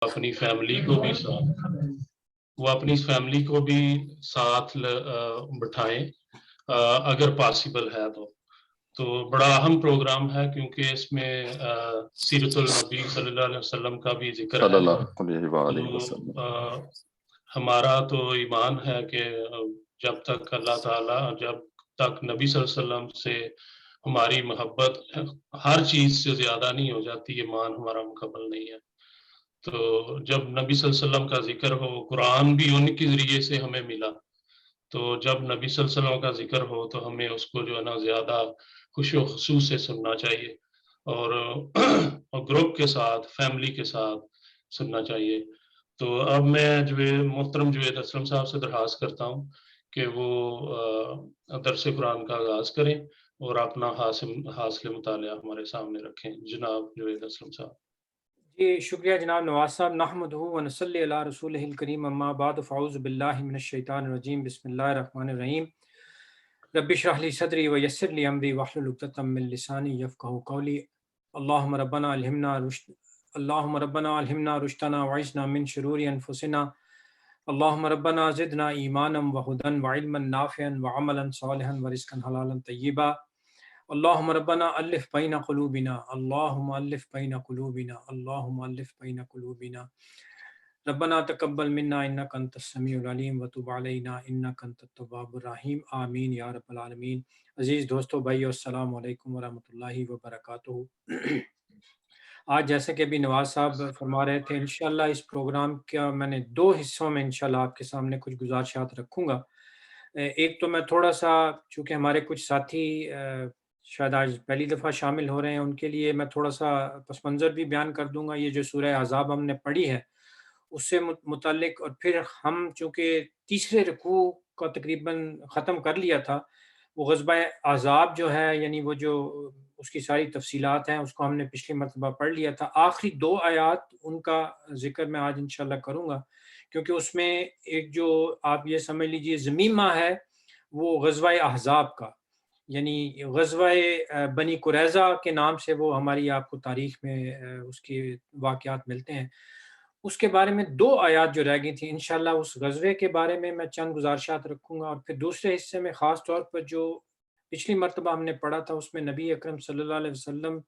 اپنی فیملی کو بھی ساتھ بٹھائیں اگر پاسبل ہے تو بڑا اہم پروگرام ہے، کیونکہ اس میں سیرت النبی صلی اللہ علیہ وسلم کا بھی ذکر ہے۔ صلی اللہ علیہ وسلم۔ تو ہمارا تو ایمان ہے کہ جب تک اللہ تعالیٰ، جب تک نبی صلی اللہ علیہ وسلم سے ہماری محبت ہر چیز سے زیادہ نہیں ہو جاتی، ایمان ہمارا مکمل نہیں ہے۔ تو جب نبی صلی اللہ علیہ وسلم کا ذکر ہو، قرآن بھی ان کے ذریعے سے ہمیں ملا، تو جب نبی صلی اللہ علیہ وسلم کا ذکر ہو تو ہمیں اس کو جو ہے نا زیادہ خوش و خصوص سے سننا چاہیے، اور گروپ کے ساتھ، فیملی کے ساتھ سننا چاہیے۔ تو اب میں محترم جوید اسلم صاحب سے درخواست کرتا ہوں کہ وہ درس قرآن کا آغاز کریں اور اپنا حاصل مطالعہ ہمارے سامنے رکھیں۔ جناب جوید اسلم صاحب۔ جی شکریہ جناب نواز صاحب۔ نحمدہ و نصلی علی رسولہ الکریم، اما بعد، فاعوذ باللہ من الشیطان الرجیم، بسم اللہ الرحمن الرحیم۔ رب اشرح لی صدری ویسر لی امری واحلل عقدۃ من لسانی یفقہوا قولی۔ اللہم ربنا الہمنا رشدنا وعصمنا من شرور انفسنا۔ اللہم ربنا زدنا ایمانا وہدی وعلما نافعا وعملا صالحا ورزقا حلالا طیبا۔ اللہم ربنا الف بین قلوبنا، اللہم الف بین قلوبنا، اللہم الف بین قلوبنا۔ ربنا تقبل منا انک انت السمیع العلیم وتب علینا انک انت التواب الرحیم، آمین یا رب العالمین۔ عزیز دوستو، بھائیو، السلام علیکم ورحمۃ اللہ وبرکاتہ۔ آج جیسے کہ ابھی نواز صاحب فرما رہے تھے، انشاءاللہ اس پروگرام کا میں نے 2 حصوں میں انشاءاللہ آپ کے سامنے کچھ گزارشات رکھوں گا۔ ایک تو میں تھوڑا سا، چونکہ ہمارے کچھ ساتھی شاید آج پہلی دفعہ شامل ہو رہے ہیں، ان کے لیے میں تھوڑا سا پس منظر بھی بیان کر دوں گا۔ یہ جو سورہ احزاب ہم نے پڑھی ہے اس سے متعلق، اور پھر ہم چونکہ تیسرے رکوع کا تقریباً ختم کر لیا تھا، وہ غزوہ احزاب جو ہے، یعنی وہ جو اس کی ساری تفصیلات ہیں، اس کو ہم نے پچھلی مرتبہ پڑھ لیا تھا۔ آخری 2 آیات ان کا ذکر میں آج انشاءاللہ کروں گا، کیونکہ اس میں ایک جو آپ یہ سمجھ لیجئے ضمیمہ ہے، وہ غزوہ احزاب کا، یعنی غزوہ بنی قریظہ کے نام سے وہ ہماری آپ کو تاریخ میں اس کے واقعات ملتے ہیں۔ اس کے بارے میں 2 آیات جو رہ گئی تھیں، انشاءاللہ اس غزوے کے بارے میں چند گزارشات رکھوں گا، اور پھر دوسرے حصے میں خاص طور پر جو پچھلی مرتبہ ہم نے پڑھا تھا، اس میں نبی اکرم صلی اللہ علیہ وسلم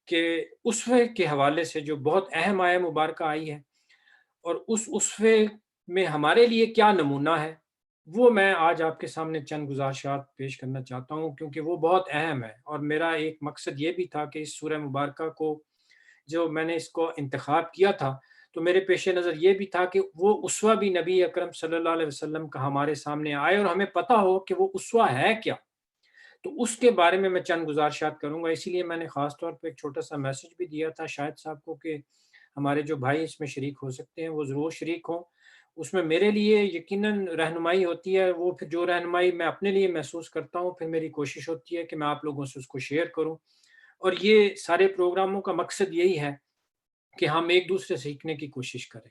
کے اسوے کے حوالے سے جو بہت اہم آیہ مبارکہ آئی ہے، اور اس اسوے میں ہمارے لیے کیا نمونہ ہے، وہ میں آج آپ کے سامنے چند گزارشات پیش کرنا چاہتا ہوں، کیونکہ وہ بہت اہم ہے۔ اور میرا ایک مقصد یہ بھی تھا کہ اس سورہ مبارکہ کو جو میں نے اس کو انتخاب کیا تھا، تو میرے پیش نظر یہ بھی تھا کہ وہ اسوہ بھی نبی اکرم صلی اللہ علیہ وسلم کا ہمارے سامنے آئے، اور ہمیں پتہ ہو کہ وہ اسوہ ہے کیا۔ تو اس کے بارے میں چند گزارشات کروں گا۔ اسی لیے میں نے خاص طور پہ ایک چھوٹا سا میسج بھی دیا تھا شاہد صاحب کو کہ ہمارے جو بھائی اس میں شریک ہو سکتے ہیں وہ ضرور شریک ہوں۔ اس میں میرے لیے یقیناً رہنمائی ہوتی ہے، وہ پھر جو رہنمائی میں اپنے لیے محسوس کرتا ہوں، پھر میری کوشش ہوتی ہے کہ میں آپ لوگوں سے اس کو شیئر کروں۔ اور یہ سارے پروگراموں کا مقصد یہی ہے کہ ہم ایک دوسرے سے سیکھنے کی کوشش کریں۔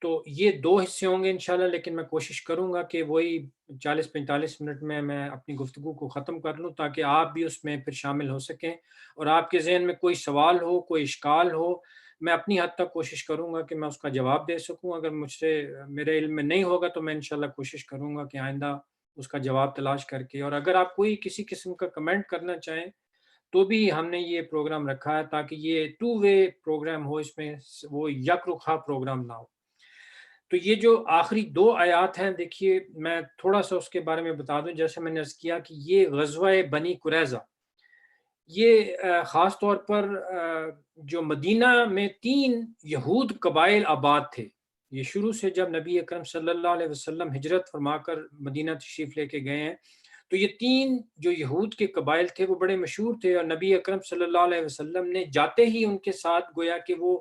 تو یہ 2 حصے ہوں گے انشاءاللہ، لیکن میں کوشش کروں گا کہ وہی 40-45 منٹ میں اپنی گفتگو کو ختم کر لوں، تاکہ آپ بھی اس میں پھر شامل ہو سکیں، اور آپ کے ذہن میں کوئی سوال ہو، کوئی اشکال ہو، میں اپنی حد تک کوشش کروں گا کہ میں اس کا جواب دے سکوں۔ اگر مجھ سے میرے علم میں نہیں ہوگا تو میں انشاءاللہ کوشش کروں گا کہ آئندہ اس کا جواب تلاش کر کے، اور اگر آپ کوئی کسی قسم کا کمنٹ کرنا چاہیں تو بھی ہم نے یہ پروگرام رکھا ہے تاکہ یہ 2 وے پروگرام ہو، اس میں وہ یک رخا پروگرام نہ ہو۔ تو یہ جو آخری 2 آیات ہیں، دیکھیے میں تھوڑا سا اس کے بارے میں بتا دوں۔ جیسے میں نے عرض کیا کہ یہ غزوہ بنی قریظہ، یہ خاص طور پر جو مدینہ میں 3 یہود قبائل آباد تھے، یہ شروع سے جب نبی اکرم صلی اللہ علیہ وسلم ہجرت فرما کر مدینہ تشریف لے کے گئے ہیں، تو یہ 3 جو یہود کے قبائل تھے وہ بڑے مشہور تھے، اور نبی اکرم صلی اللہ علیہ وسلم نے جاتے ہی ان کے ساتھ گویا کہ وہ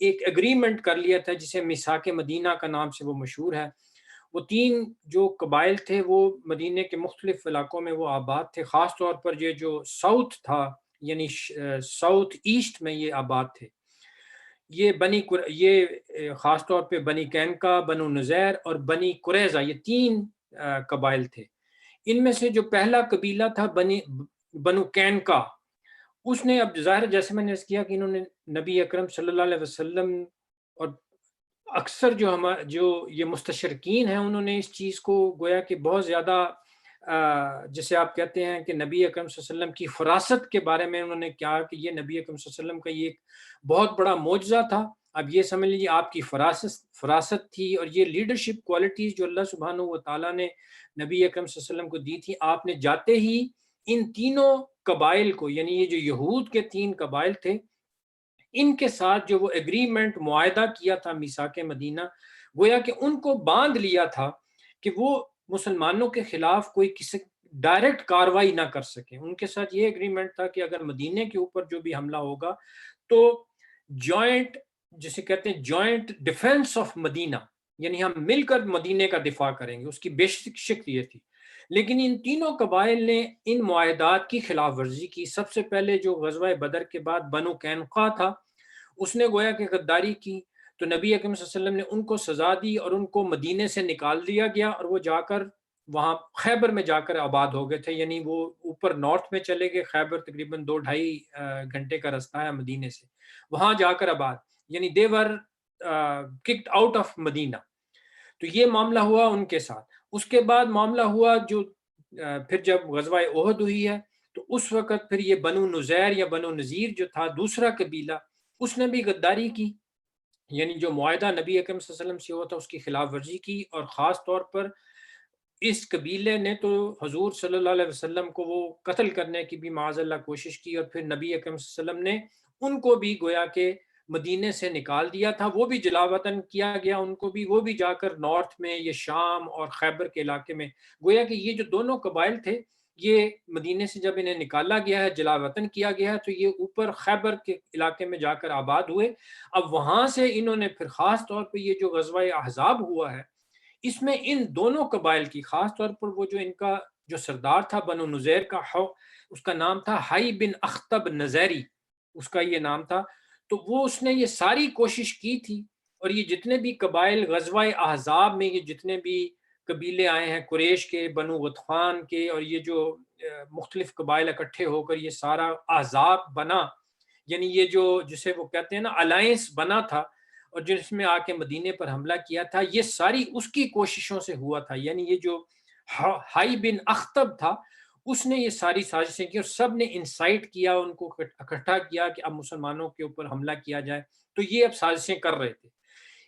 ایک ایگریمنٹ کر لیا تھا، جسے میثاق مدینہ کا نام سے وہ مشہور ہے۔ وہ 3 جو قبائل تھے وہ مدینہ کے مختلف علاقوں میں وہ آباد تھے، خاص طور پر یہ جو ساؤتھ تھا، یعنی ساؤتھ ایسٹ میں یہ آباد تھے۔ یہ خاص طور پہ بنی کینکا، بنو نذیر اور بنی قریظہ، یہ 3 قبائل تھے۔ ان میں سے جو پہلا قبیلہ تھا بنو کینکا، اس نے اب ظاہر جیسے میں نے اس کیا کہ انہوں نے نبی اکرم صلی اللہ علیہ وسلم اور اکثر جو یہ مستشرقین ہیں انہوں نے اس چیز کو گویا کہ بہت زیادہ جسے آپ کہتے ہیں کہ نبی اکرم صلی اللہ علیہ وسلم کی فراست کے بارے میں انہوں نے کہا کہ یہ نبی اکرم صلی اللہ علیہ وسلم کا یہ ایک بہت بڑا معجزہ تھا. اب یہ سمجھ لیجیے آپ کی فراست تھی، اور یہ لیڈرشپ کوالٹیز جو اللہ سبحانہ و تعالیٰ نے نبی اکرم صلی اللہ علیہ وسلم کو دی تھی. آپ نے جاتے ہی ان تینوں قبائل کو، یعنی یہ جو یہود کے 3 قبائل تھے، ان کے ساتھ جو وہ ایگریمنٹ معاہدہ کیا تھا میثاق مدینہ، گویا کہ ان کو باندھ لیا تھا کہ وہ مسلمانوں کے خلاف کوئی کسی ڈائریکٹ کاروائی نہ کر سکیں. ان کے ساتھ یہ ایگریمنٹ تھا کہ اگر مدینے کے اوپر جو بھی حملہ ہوگا تو جوائنٹ، جسے کہتے ہیں جوائنٹ ڈیفنس آف مدینہ، یعنی ہم مل کر مدینے کا دفاع کریں گے. اس کی بیسک شکل یہ تھی. لیکن ان تینوں قبائل نے ان معاہدات کی خلاف ورزی کی. سب سے پہلے جو غزوہ بدر کے بعد بنو قینقاع تھا، اس نے گویا کہ غداری کی، تو نبی اکرم صلی اللہ علیہ وسلم نے ان کو سزا دی اور ان کو مدینے سے نکال دیا گیا، اور وہ جا کر وہاں خیبر میں جا کر آباد ہو گئے تھے. یعنی وہ اوپر نارتھ میں چلے گئے. خیبر تقریباً 2-2.5 گھنٹے کا رستہ ہے مدینے سے. وہاں جا کر آباد، یعنی they were kicked out of مدینہ. تو یہ معاملہ ہوا ان کے ساتھ. اس کے بعد معاملہ ہوا جو پھر جب غزوہ احد ہوئی ہے، تو اس وقت پھر یہ بنو نذیر یا بنو نذیر جو تھا دوسرا قبیلہ، اس نے بھی غداری کی. یعنی جو معاہدہ نبی اکرم صلی اللہ علیہ وسلم سے ہوا تھا اس کی خلاف ورزی کی، اور خاص طور پر اس قبیلے نے تو حضور صلی اللہ علیہ وسلم کو وہ قتل کرنے کی بھی معاذ اللہ کوشش کی، اور پھر نبی اکرم صلی اللہ علیہ وسلم نے ان کو بھی گویا کہ مدینے سے نکال دیا تھا. وہ بھی جلا وطن کیا گیا ان کو بھی. وہ بھی جا کر نارتھ میں یہ شام اور خیبر کے علاقے میں، گویا کہ یہ جو دونوں قبائل تھے، یہ مدینے سے جب انہیں نکالا گیا ہے، جلا وطن کیا گیا ہے، تو یہ اوپر خیبر کے علاقے میں جا کر آباد ہوئے. اب وہاں سے انہوں نے پھر خاص طور پہ یہ جو غزوہ احزاب ہوا ہے، اس میں ان دونوں قبائل کی، خاص طور پر وہ جو ان کا جو سردار تھا بنو نذیر کا، اس کا نام تھا حی بن اخطب نذیری، اس کا یہ نام تھا. تو وہ اس نے یہ ساری کوشش کی تھی، اور یہ جتنے بھی قبائل غزوہ احزاب میں، یہ جتنے بھی قبیلے آئے ہیں قریش کے، بنو غطفان کے، اور یہ جو مختلف قبائل اکٹھے ہو کر یہ سارا احزاب بنا، یعنی یہ جو جسے وہ کہتے ہیں نا الائنس بنا تھا، اور جس میں آ کے مدینے پر حملہ کیا تھا، یہ ساری اس کی کوششوں سے ہوا تھا. یعنی یہ جو حی بن اخطب تھا، اس نے یہ ساری سازشیں کی، اور سب نے انسائٹ کیا، ان کو اکٹھا کیا کہ اب مسلمانوں کے اوپر حملہ کیا جائے. تو یہ اب سازشیں کر رہے تھے.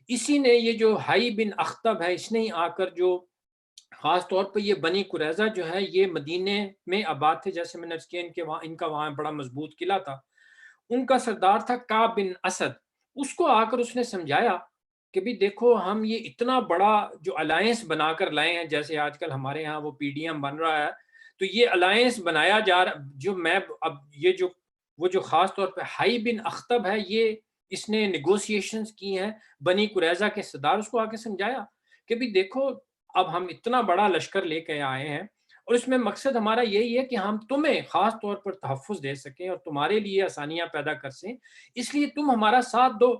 اسی نے یہ جو حی بن اخطب ہے، اس نے ہی آ کر جو خاص طور پہ یہ بنی قریظہ جو ہے، یہ مدینے میں آباد تھے، جیسے میں نے عرض کیا ان کا وہاں بڑا مضبوط قلعہ تھا. ان کا سردار تھا کعب بن اسد. اس کو آ کر اس نے سمجھایا کہ بھی دیکھو، ہم یہ اتنا بڑا جو الائنس بنا کر لائے ہیں، جیسے آج کل ہمارے ہاں وہ پی ڈی ایم بن رہا ہے، تو یہ الائنس بنایا جا رہا جو میں اب یہ جو وہ جو خاص طور پہ حی بن اخطب ہے، یہ اس نے نیگوسیشنز کی ہیں بنی قریظہ کے سردار. اس کو آ کے سمجھایا کہ بھی دیکھو، اب ہم اتنا بڑا لشکر لے کے آئے ہیں، اور اس میں مقصد ہمارا یہی ہے کہ ہم تمہیں خاص طور پر تحفظ دے سکیں اور تمہارے لیے آسانیاں پیدا کر سکیں، اس لیے تم ہمارا ساتھ دو.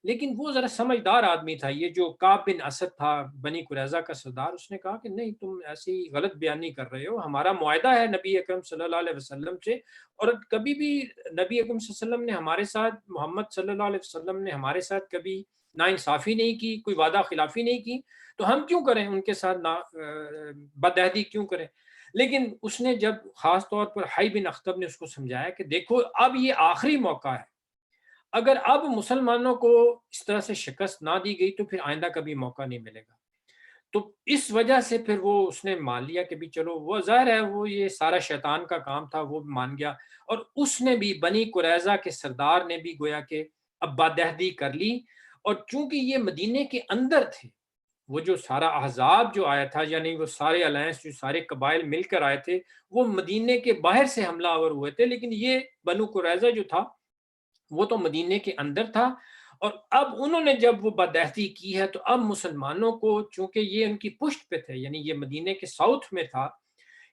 لیکن وہ ذرا سمجھدار آدمی تھا، یہ جو کعب بن اسد تھا بنی قریظہ کا سردار. اس نے کہا کہ نہیں، تم ایسی غلط بیانی کر رہے ہو، ہمارا معاہدہ ہے نبی اکرم صلی اللہ علیہ وسلم سے، اور کبھی بھی نبی اکرم صلی اللہ علیہ وسلم نے ہمارے ساتھ، محمد صلی اللہ علیہ وسلم نے ہمارے ساتھ کبھی ناانصافی نہیں کی، کوئی وعدہ خلافی نہیں کی، تو ہم کیوں کریں ان کے ساتھ بدعہدی کیوں کریں. لیکن اس نے جب خاص طور پر حی بن اخطب نے اس کو سمجھایا کہ دیکھو، اب یہ آخری موقع ہے، اگر اب مسلمانوں کو اس طرح سے شکست نہ دی گئی تو پھر آئندہ کبھی موقع نہیں ملے گا. تو اس وجہ سے پھر وہ اس نے مان لیا کہ بھی چلو، وہ ظاہر ہے وہ یہ سارا شیطان کا کام تھا، وہ مان گیا. اور اس نے بھی بنی قریظہ کے سردار نے بھی گویا کہ اب بدعہدی کر لی. اور چونکہ یہ مدینے کے اندر تھے، وہ جو سارا احزاب جو آیا تھا، یعنی وہ سارے الائنس جو سارے قبائل مل کر آئے تھے، وہ مدینے کے باہر سے حملہ آور ہوئے تھے. لیکن یہ بنو قریظہ جو تھا وہ تو مدینے کے اندر تھا. اور اب انہوں نے جب وہ بدعہدی کی ہے، تو اب مسلمانوں کو، چونکہ یہ ان کی پشت پہ تھے، یعنی یہ مدینے کے ساؤتھ میں تھا،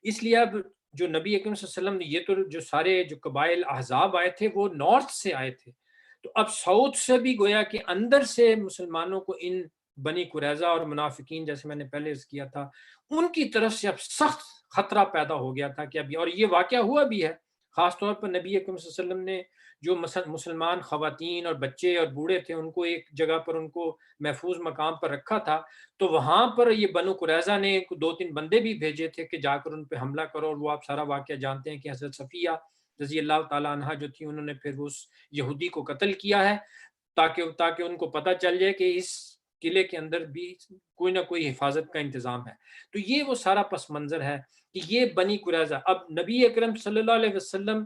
اس لیے اب جو نبی اکرم صلی اللہ علیہ وسلم نے، یہ تو جو سارے جو قبائل احزاب آئے تھے وہ نارتھ سے آئے تھے، تو اب ساؤتھ سے بھی گویا کہ اندر سے مسلمانوں کو ان بنی قریظہ اور منافقین، جیسے میں نے پہلے عرض کیا تھا، ان کی طرف سے اب سخت خطرہ پیدا ہو گیا تھا کہ اب، اور یہ واقعہ ہوا بھی ہے. خاص طور پر نبی اکرم صلی اللہ علیہ وسلم نے جو مسلمان خواتین اور بچے اور بوڑھے تھے ان کو ایک جگہ پر ان کو محفوظ مقام پر رکھا تھا، تو وہاں پر یہ بنو قریظہ نے 2-3 بندے بھی بھیجے تھے کہ جا کر ان پہ حملہ کرو، اور وہ آپ سارا واقعہ جانتے ہیں کہ حضرت صفیہ رضی اللہ تعالیٰ عنہا جو تھی انہوں نے پھر اس یہودی کو قتل کیا ہے تاکہ ان کو پتہ چل جائے کہ اس قلعے کے اندر بھی کوئی نہ کوئی حفاظت کا انتظام ہے۔ تو یہ وہ سارا پس منظر ہے کہ یہ بنی قریظہ، اب نبی اکرم صلی اللہ علیہ وسلم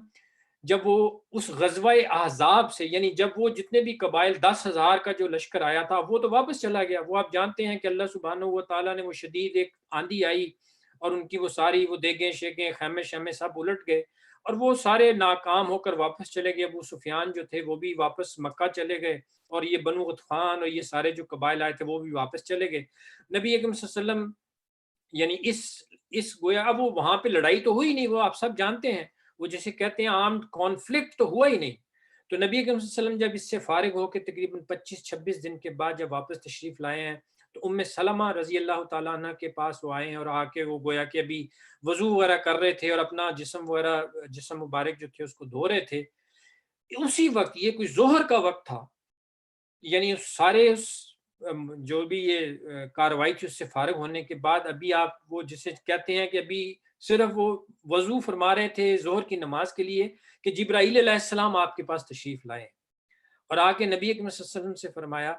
جب وہ اس غزوہ احزاب سے، یعنی جب وہ جتنے بھی قبائل 10,000 کا جو لشکر آیا تھا وہ تو واپس چلا گیا، وہ آپ جانتے ہیں کہ اللہ سبحانہ و تعالیٰ نے وہ شدید ایک آندھی آئی اور ان کی وہ ساری وہ دیگیں شیگیں خیمے شیمے سب الٹ گئے اور وہ سارے ناکام ہو کر واپس چلے گئے۔ ابو سفیان جو تھے وہ بھی واپس مکہ چلے گئے، اور یہ بنو غطفان اور یہ سارے جو قبائل آئے تھے وہ بھی واپس چلے گئے۔ نبی اکرم صلی اللہ علیہ وسلم یعنی اس گویا اب وہ وہاں پہ لڑائی تو ہوئی نہیں، وہ آپ سب جانتے ہیں، وہ جسے کہتے ہیں آرمڈ کانفلکٹ تو ہوا ہی نہیں۔ تو نبی اکرم صلی اللہ علیہ وسلم جب اس سے فارغ ہو کے تقریباً 25-26 دن کے بعد جب واپس تشریف لائے ہیں تو ام سلمہ رضی اللہ تعالیٰ عنہ کے پاس وہ آئے ہیں، اور آ کے وہ گویا کہ ابھی وضو وغیرہ کر رہے تھے اور اپنا جسم مبارک جو تھے اس کو دھو رہے تھے۔ اسی وقت یہ کوئی ظہر کا وقت تھا، یعنی سارے جو بھی یہ کاروائی تھی اس سے فارغ ہونے کے بعد ابھی آپ وہ جسے کہتے ہیں کہ ابھی صرف وہ وضو فرما رہے تھے ظہر کی نماز کے لیے کہ جبرائیل علیہ السلام آپ کے پاس تشریف لائے اور آ کے نبی اکرم صلی اللہ علیہ وسلم سے فرمایا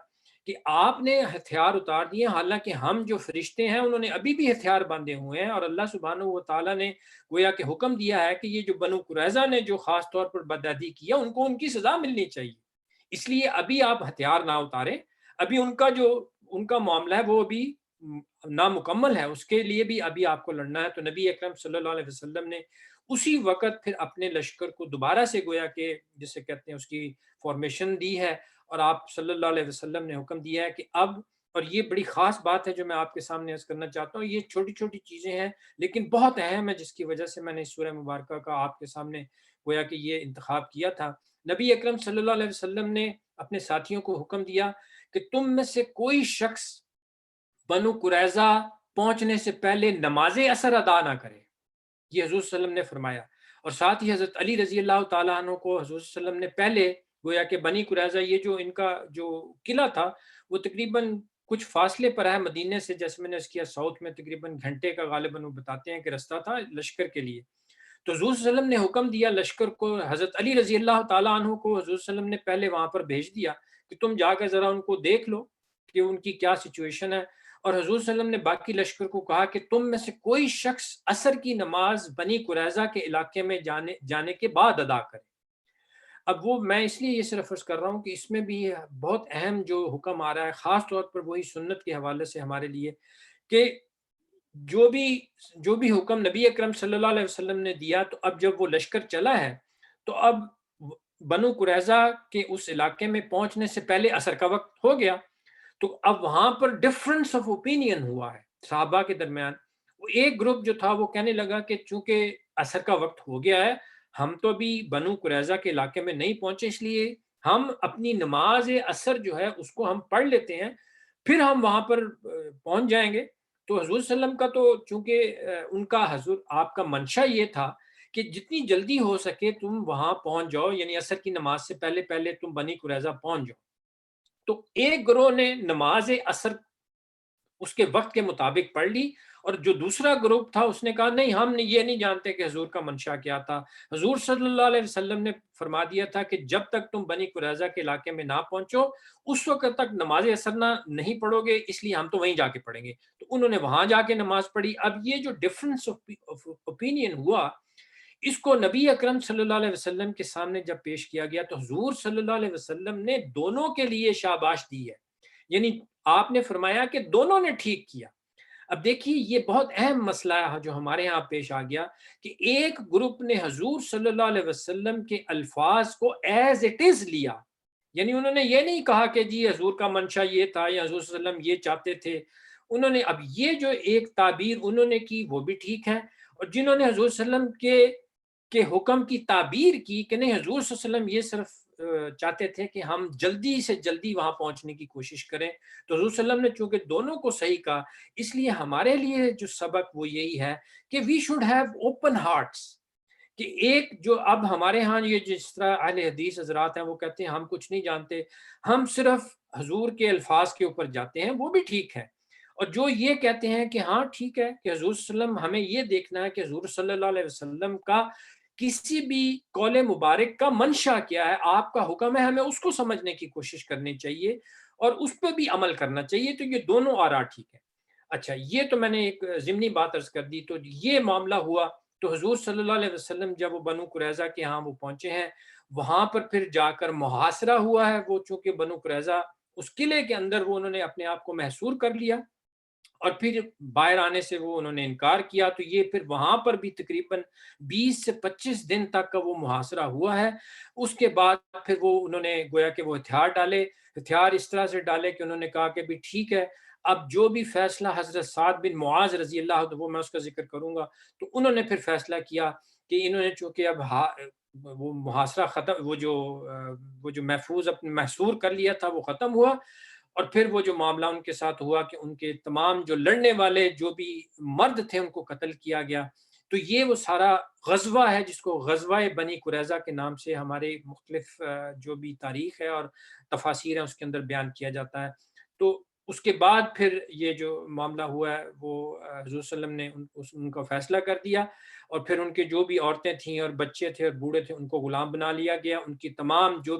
کہ آپ نے ہتھیار اتار دیے، حالانکہ ہم جو فرشتے ہیں انہوں نے ابھی بھی ہتھیار باندھے ہوئے ہیں، اور اللہ سبحانہ و تعالیٰ نے گویا کہ حکم دیا ہے کہ یہ جو بنو قریظہ نے جو خاص طور پر بدعہدی کیا ان کو ان کی سزا ملنی چاہیے، اس لیے ابھی آپ ہتھیار نہ اتاریں، ابھی ان کا معاملہ ہے وہ ابھی نامکمل ہے، اس کے لیے بھی ابھی آپ کو لڑنا ہے۔ تو نبی اکرم صلی اللہ علیہ وسلم نے اسی وقت پھر اپنے لشکر کو دوبارہ سے گویا کہ جسے کہتے ہیں اس کی فارمیشن دی ہے، اور آپ صلی اللہ علیہ وسلم نے حکم دیا ہے کہ اب، اور یہ بڑی خاص بات ہے جو میں آپ کے سامنے عرض کرنا چاہتا ہوں، یہ چھوٹی چھوٹی چیزیں ہیں لیکن بہت اہم ہے، جس کی وجہ سے میں نے اس سورہ مبارکہ کا آپ کے سامنے گویا کہ یہ انتخاب کیا تھا۔ نبی اکرم صلی اللہ علیہ وسلم نے اپنے ساتھیوں کو حکم دیا کہ تم میں سے کوئی شخص بنو قریظہ پہنچنے سے پہلے نماز اثر ادا نہ کرے، یہ حضور صلی اللہ علیہ وسلم نے فرمایا، اور ساتھ ہی حضرت علی رضی اللہ تعالیٰ عنہ کو حضور صلی اللہ علیہ وسلم نے پہلے گویا کہ بنی قریظہ یہ جو ان کا جو قلعہ تھا وہ تقریباً کچھ فاصلے پر ہے مدینے سے، جیسے میں نے اس کیا ساؤتھ میں تقریباً گھنٹے کا غالباً وہ بتاتے ہیں کہ رستہ تھا لشکر کے لیے۔ تو حضور صلی اللہ علیہ وسلم نے حکم دیا لشکر کو، حضرت علی رضی اللہ تعالیٰ عنہ کو حضور صلی اللہ علیہ وسلم نے پہلے وہاں پر بھیج دیا کہ تم جا کے ذرا ان کو دیکھ لو کہ ان کی کیا سچویشن ہے، اور حضور صلی اللہ علیہ وسلم نے باقی لشکر کو کہا کہ تم میں سے کوئی شخص عصر کی نماز بنی قریظہ کے علاقے میں جانے کے بعد ادا کرے۔ اب وہ میں اس لیے یہ صرف عرض کر رہا ہوں کہ اس میں بھی بہت اہم جو حکم آ رہا ہے خاص طور پر وہی سنت کے حوالے سے ہمارے لیے، کہ جو بھی حکم نبی اکرم صلی اللہ علیہ وسلم نے دیا، تو اب جب وہ لشکر چلا ہے تو اب بنو قریظہ کے اس علاقے میں پہنچنے سے پہلے عصر کا وقت ہو گیا، تو اب وہاں پر ڈفرنس آف اوپینین ہوا ہے صحابہ کے درمیان۔ وہ ایک گروپ جو تھا وہ کہنے لگا کہ چونکہ عصر کا وقت ہو گیا ہے، ہم تو ابھی بنو قریظہ کے علاقے میں نہیں پہنچے، اس لیے ہم اپنی نماز عصر جو ہے اس کو ہم پڑھ لیتے ہیں، پھر ہم وہاں پر پہنچ جائیں گے۔ تو حضور صلی اللہ علیہ وسلم کا تو چونکہ ان کا حضور آپ کا منشا یہ تھا کہ جتنی جلدی ہو سکے تم وہاں پہنچ جاؤ، یعنی عصر کی نماز سے پہلے تم بنی قریظہ پہنچ جاؤ۔ تو ایک گروہ نے نماز عصر اس کے وقت کے مطابق پڑھ لی، اور جو دوسرا گروپ تھا اس نے کہا نہیں، ہم یہ نہیں جانتے کہ حضور کا منشا کیا تھا۔ حضور صلی اللہ علیہ وسلم نے فرما دیا تھا کہ جب تک تم بنی قریظہ کے علاقے میں نہ پہنچو اس وقت تک نماز عصر نہیں پڑھو گے، اس لیے ہم تو وہیں جا کے پڑھیں گے۔ تو انہوں نے وہاں جا کے نماز پڑھی۔ اب یہ جو ڈفرنس آف اوپینین ہوا، اس کو نبی اکرم صلی اللہ علیہ وسلم کے سامنے جب پیش کیا گیا تو حضور صلی اللہ علیہ وسلم نے دونوں کے لیے شاباش دی ہے، یعنی آپ نے فرمایا کہ دونوں نے ٹھیک کیا۔ اب دیکھیے یہ بہت اہم مسئلہ ہے جو ہمارے ہاں پیش آ گیا کہ ایک گروپ نے حضور صلی اللہ علیہ وسلم کے الفاظ کو ایز اٹ از لیا، یعنی انہوں نے یہ نہیں کہا کہ جی حضور کا منشا یہ تھا یا حضور صلی اللہ علیہ وسلم یہ چاہتے تھے، انہوں نے اب یہ جو ایک تعبیر انہوں نے کی وہ بھی ٹھیک ہے، اور جنہوں نے حضور صلی اللہ علیہ وسلم کے حکم کی تعبیر کی کہ نہیں حضور صلی اللہ علیہ وسلم یہ صرف چاہتے تھے کہ ہم جلدی سے جلدی وہاں پہنچنے کی کوشش کریں، تو حضور صلی اللہ علیہ وسلم نے چونکہ دونوں کو صحیح کہا، اس لیے ہمارے لیے جو سبق وہ یہی ہے کہ we should have open hearts, کہ ایک جو اب ہمارے ہاں یہ جس طرح اہل حدیث حضرات ہیں وہ کہتے ہیں ہم کچھ نہیں جانتے، ہم صرف حضور کے الفاظ کے اوپر جاتے ہیں، وہ بھی ٹھیک ہے، اور جو یہ کہتے ہیں کہ ہاں ٹھیک ہے کہ حضور صلی اللہ علیہ وسلم، ہمیں یہ دیکھنا ہے کہ حضور صلی اللہ علیہ وسلم کا کسی بھی قول مبارک کا منشا کیا ہے، آپ کا حکم ہے، ہمیں اس کو سمجھنے کی کوشش کرنی چاہیے اور اس پہ بھی عمل کرنا چاہیے، تو یہ دونوں آراء ٹھیک ہے۔ اچھا، یہ تو میں نے ایک ضمنی بات عرض کر دی، تو یہ معاملہ ہوا۔ تو حضور صلی اللہ علیہ وسلم جب وہ بنو قریظہ کے ہاں وہ پہنچے ہیں، وہاں پر پھر جا کر محاصرہ ہوا ہے، وہ چونکہ بنو قریظہ اس قلعے کے اندر وہ انہوں نے اپنے آپ کو محصور کر لیا، اور پھر باہر آنے سے وہ انہوں نے انکار کیا، تو یہ پھر وہاں پر بھی تقریباً 20 سے 25 دن تک کا وہ محاصرہ ہوا ہے۔ اس کے بعد پھر وہ انہوں نے گویا کہ وہ ہتھیار ڈالے، ہتھیار اس طرح سے ڈالے کہ انہوں نے کہا کہ بھی ٹھیک ہے، اب جو بھی فیصلہ حضرت سعد بن معاذ رضی اللہ عنہ، وہ میں اس کا ذکر کروں گا، تو انہوں نے پھر فیصلہ کیا کہ انہوں نے چونکہ اب وہ محاصرہ ختم، وہ جو محفوظ اپنے محصور کر لیا تھا وہ ختم ہوا، اور پھر وہ جو معاملہ ان کے ساتھ ہوا کہ ان کے تمام جو لڑنے والے جو بھی مرد تھے ان کو قتل کیا گیا۔ تو یہ وہ سارا غزوہ ہے جس کو غزوہ بنی قریظہ کے نام سے ہمارے مختلف جو بھی تاریخ ہے اور تفاسیر ہیں اس کے اندر بیان کیا جاتا ہے۔ تو اس کے بعد پھر یہ جو معاملہ ہوا ہے وہ حضور صلی اللہ علیہ وسلم نے ان کا فیصلہ کر دیا، اور پھر ان کے جو بھی عورتیں تھیں اور بچے تھے اور بوڑھے تھے ان کو غلام بنا لیا گیا، ان کی تمام جو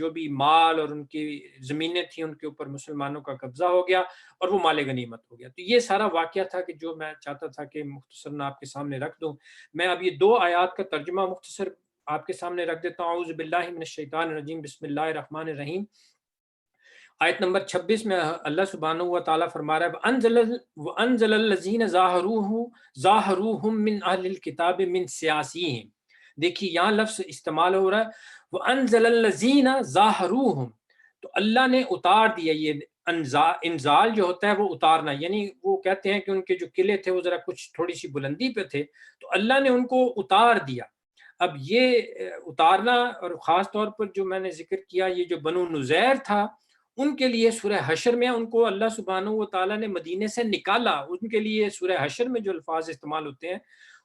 بھی مال اور ان کی زمینیں تھیں ان کے اوپر مسلمانوں کا قبضہ ہو گیا، اور وہ مال غنیمت ہو گیا۔ تو یہ سارا واقعہ تھا کہ جو میں چاہتا تھا کہ مختصراً آپ کے سامنے رکھ دوں۔ میں اب یہ 2 آیات کا ترجمہ مختصر آپ کے سامنے رکھ دیتا ہوں۔ اعوذ باللہ من الشیطان الرجیم، بسم اللہ الرحمن الرحیم۔ آیت نمبر 26 میں اللہ سبحانہ و تعالیٰ فرما رہا ہے وَأَنزَلَ الَّذِينَ ظَاهَرُوهُم مِّنْ أَهْلِ الْكِتَابِ مِّن سِيَاسِيهِمْ۔ دیکھیے یہاں لفظ استعمال ہو رہا ہے وَأَنزَلَ الَّذِينَ ظَاهَرُوهُم، تو اللہ نے اتار دیا۔ یہ انزال جو ہوتا ہے وہ اتارنا، یعنی وہ کہتے ہیں کہ ان کے جو قلعے تھے وہ ذرا کچھ تھوڑی سی بلندی پہ تھے، تو اللہ نے ان کو اتار دیا۔ اب یہ اتارنا، اور خاص طور پر جو میں نے ذکر کیا یہ جو بنو نذیر تھا ان کے لیے سورہ حشر میں ان کو اللہ سبحانہ و تعالیٰ نے مدینے سے نکالا، ان کے لیے سورہ حشر میں جو الفاظ استعمال ہوتے ہیں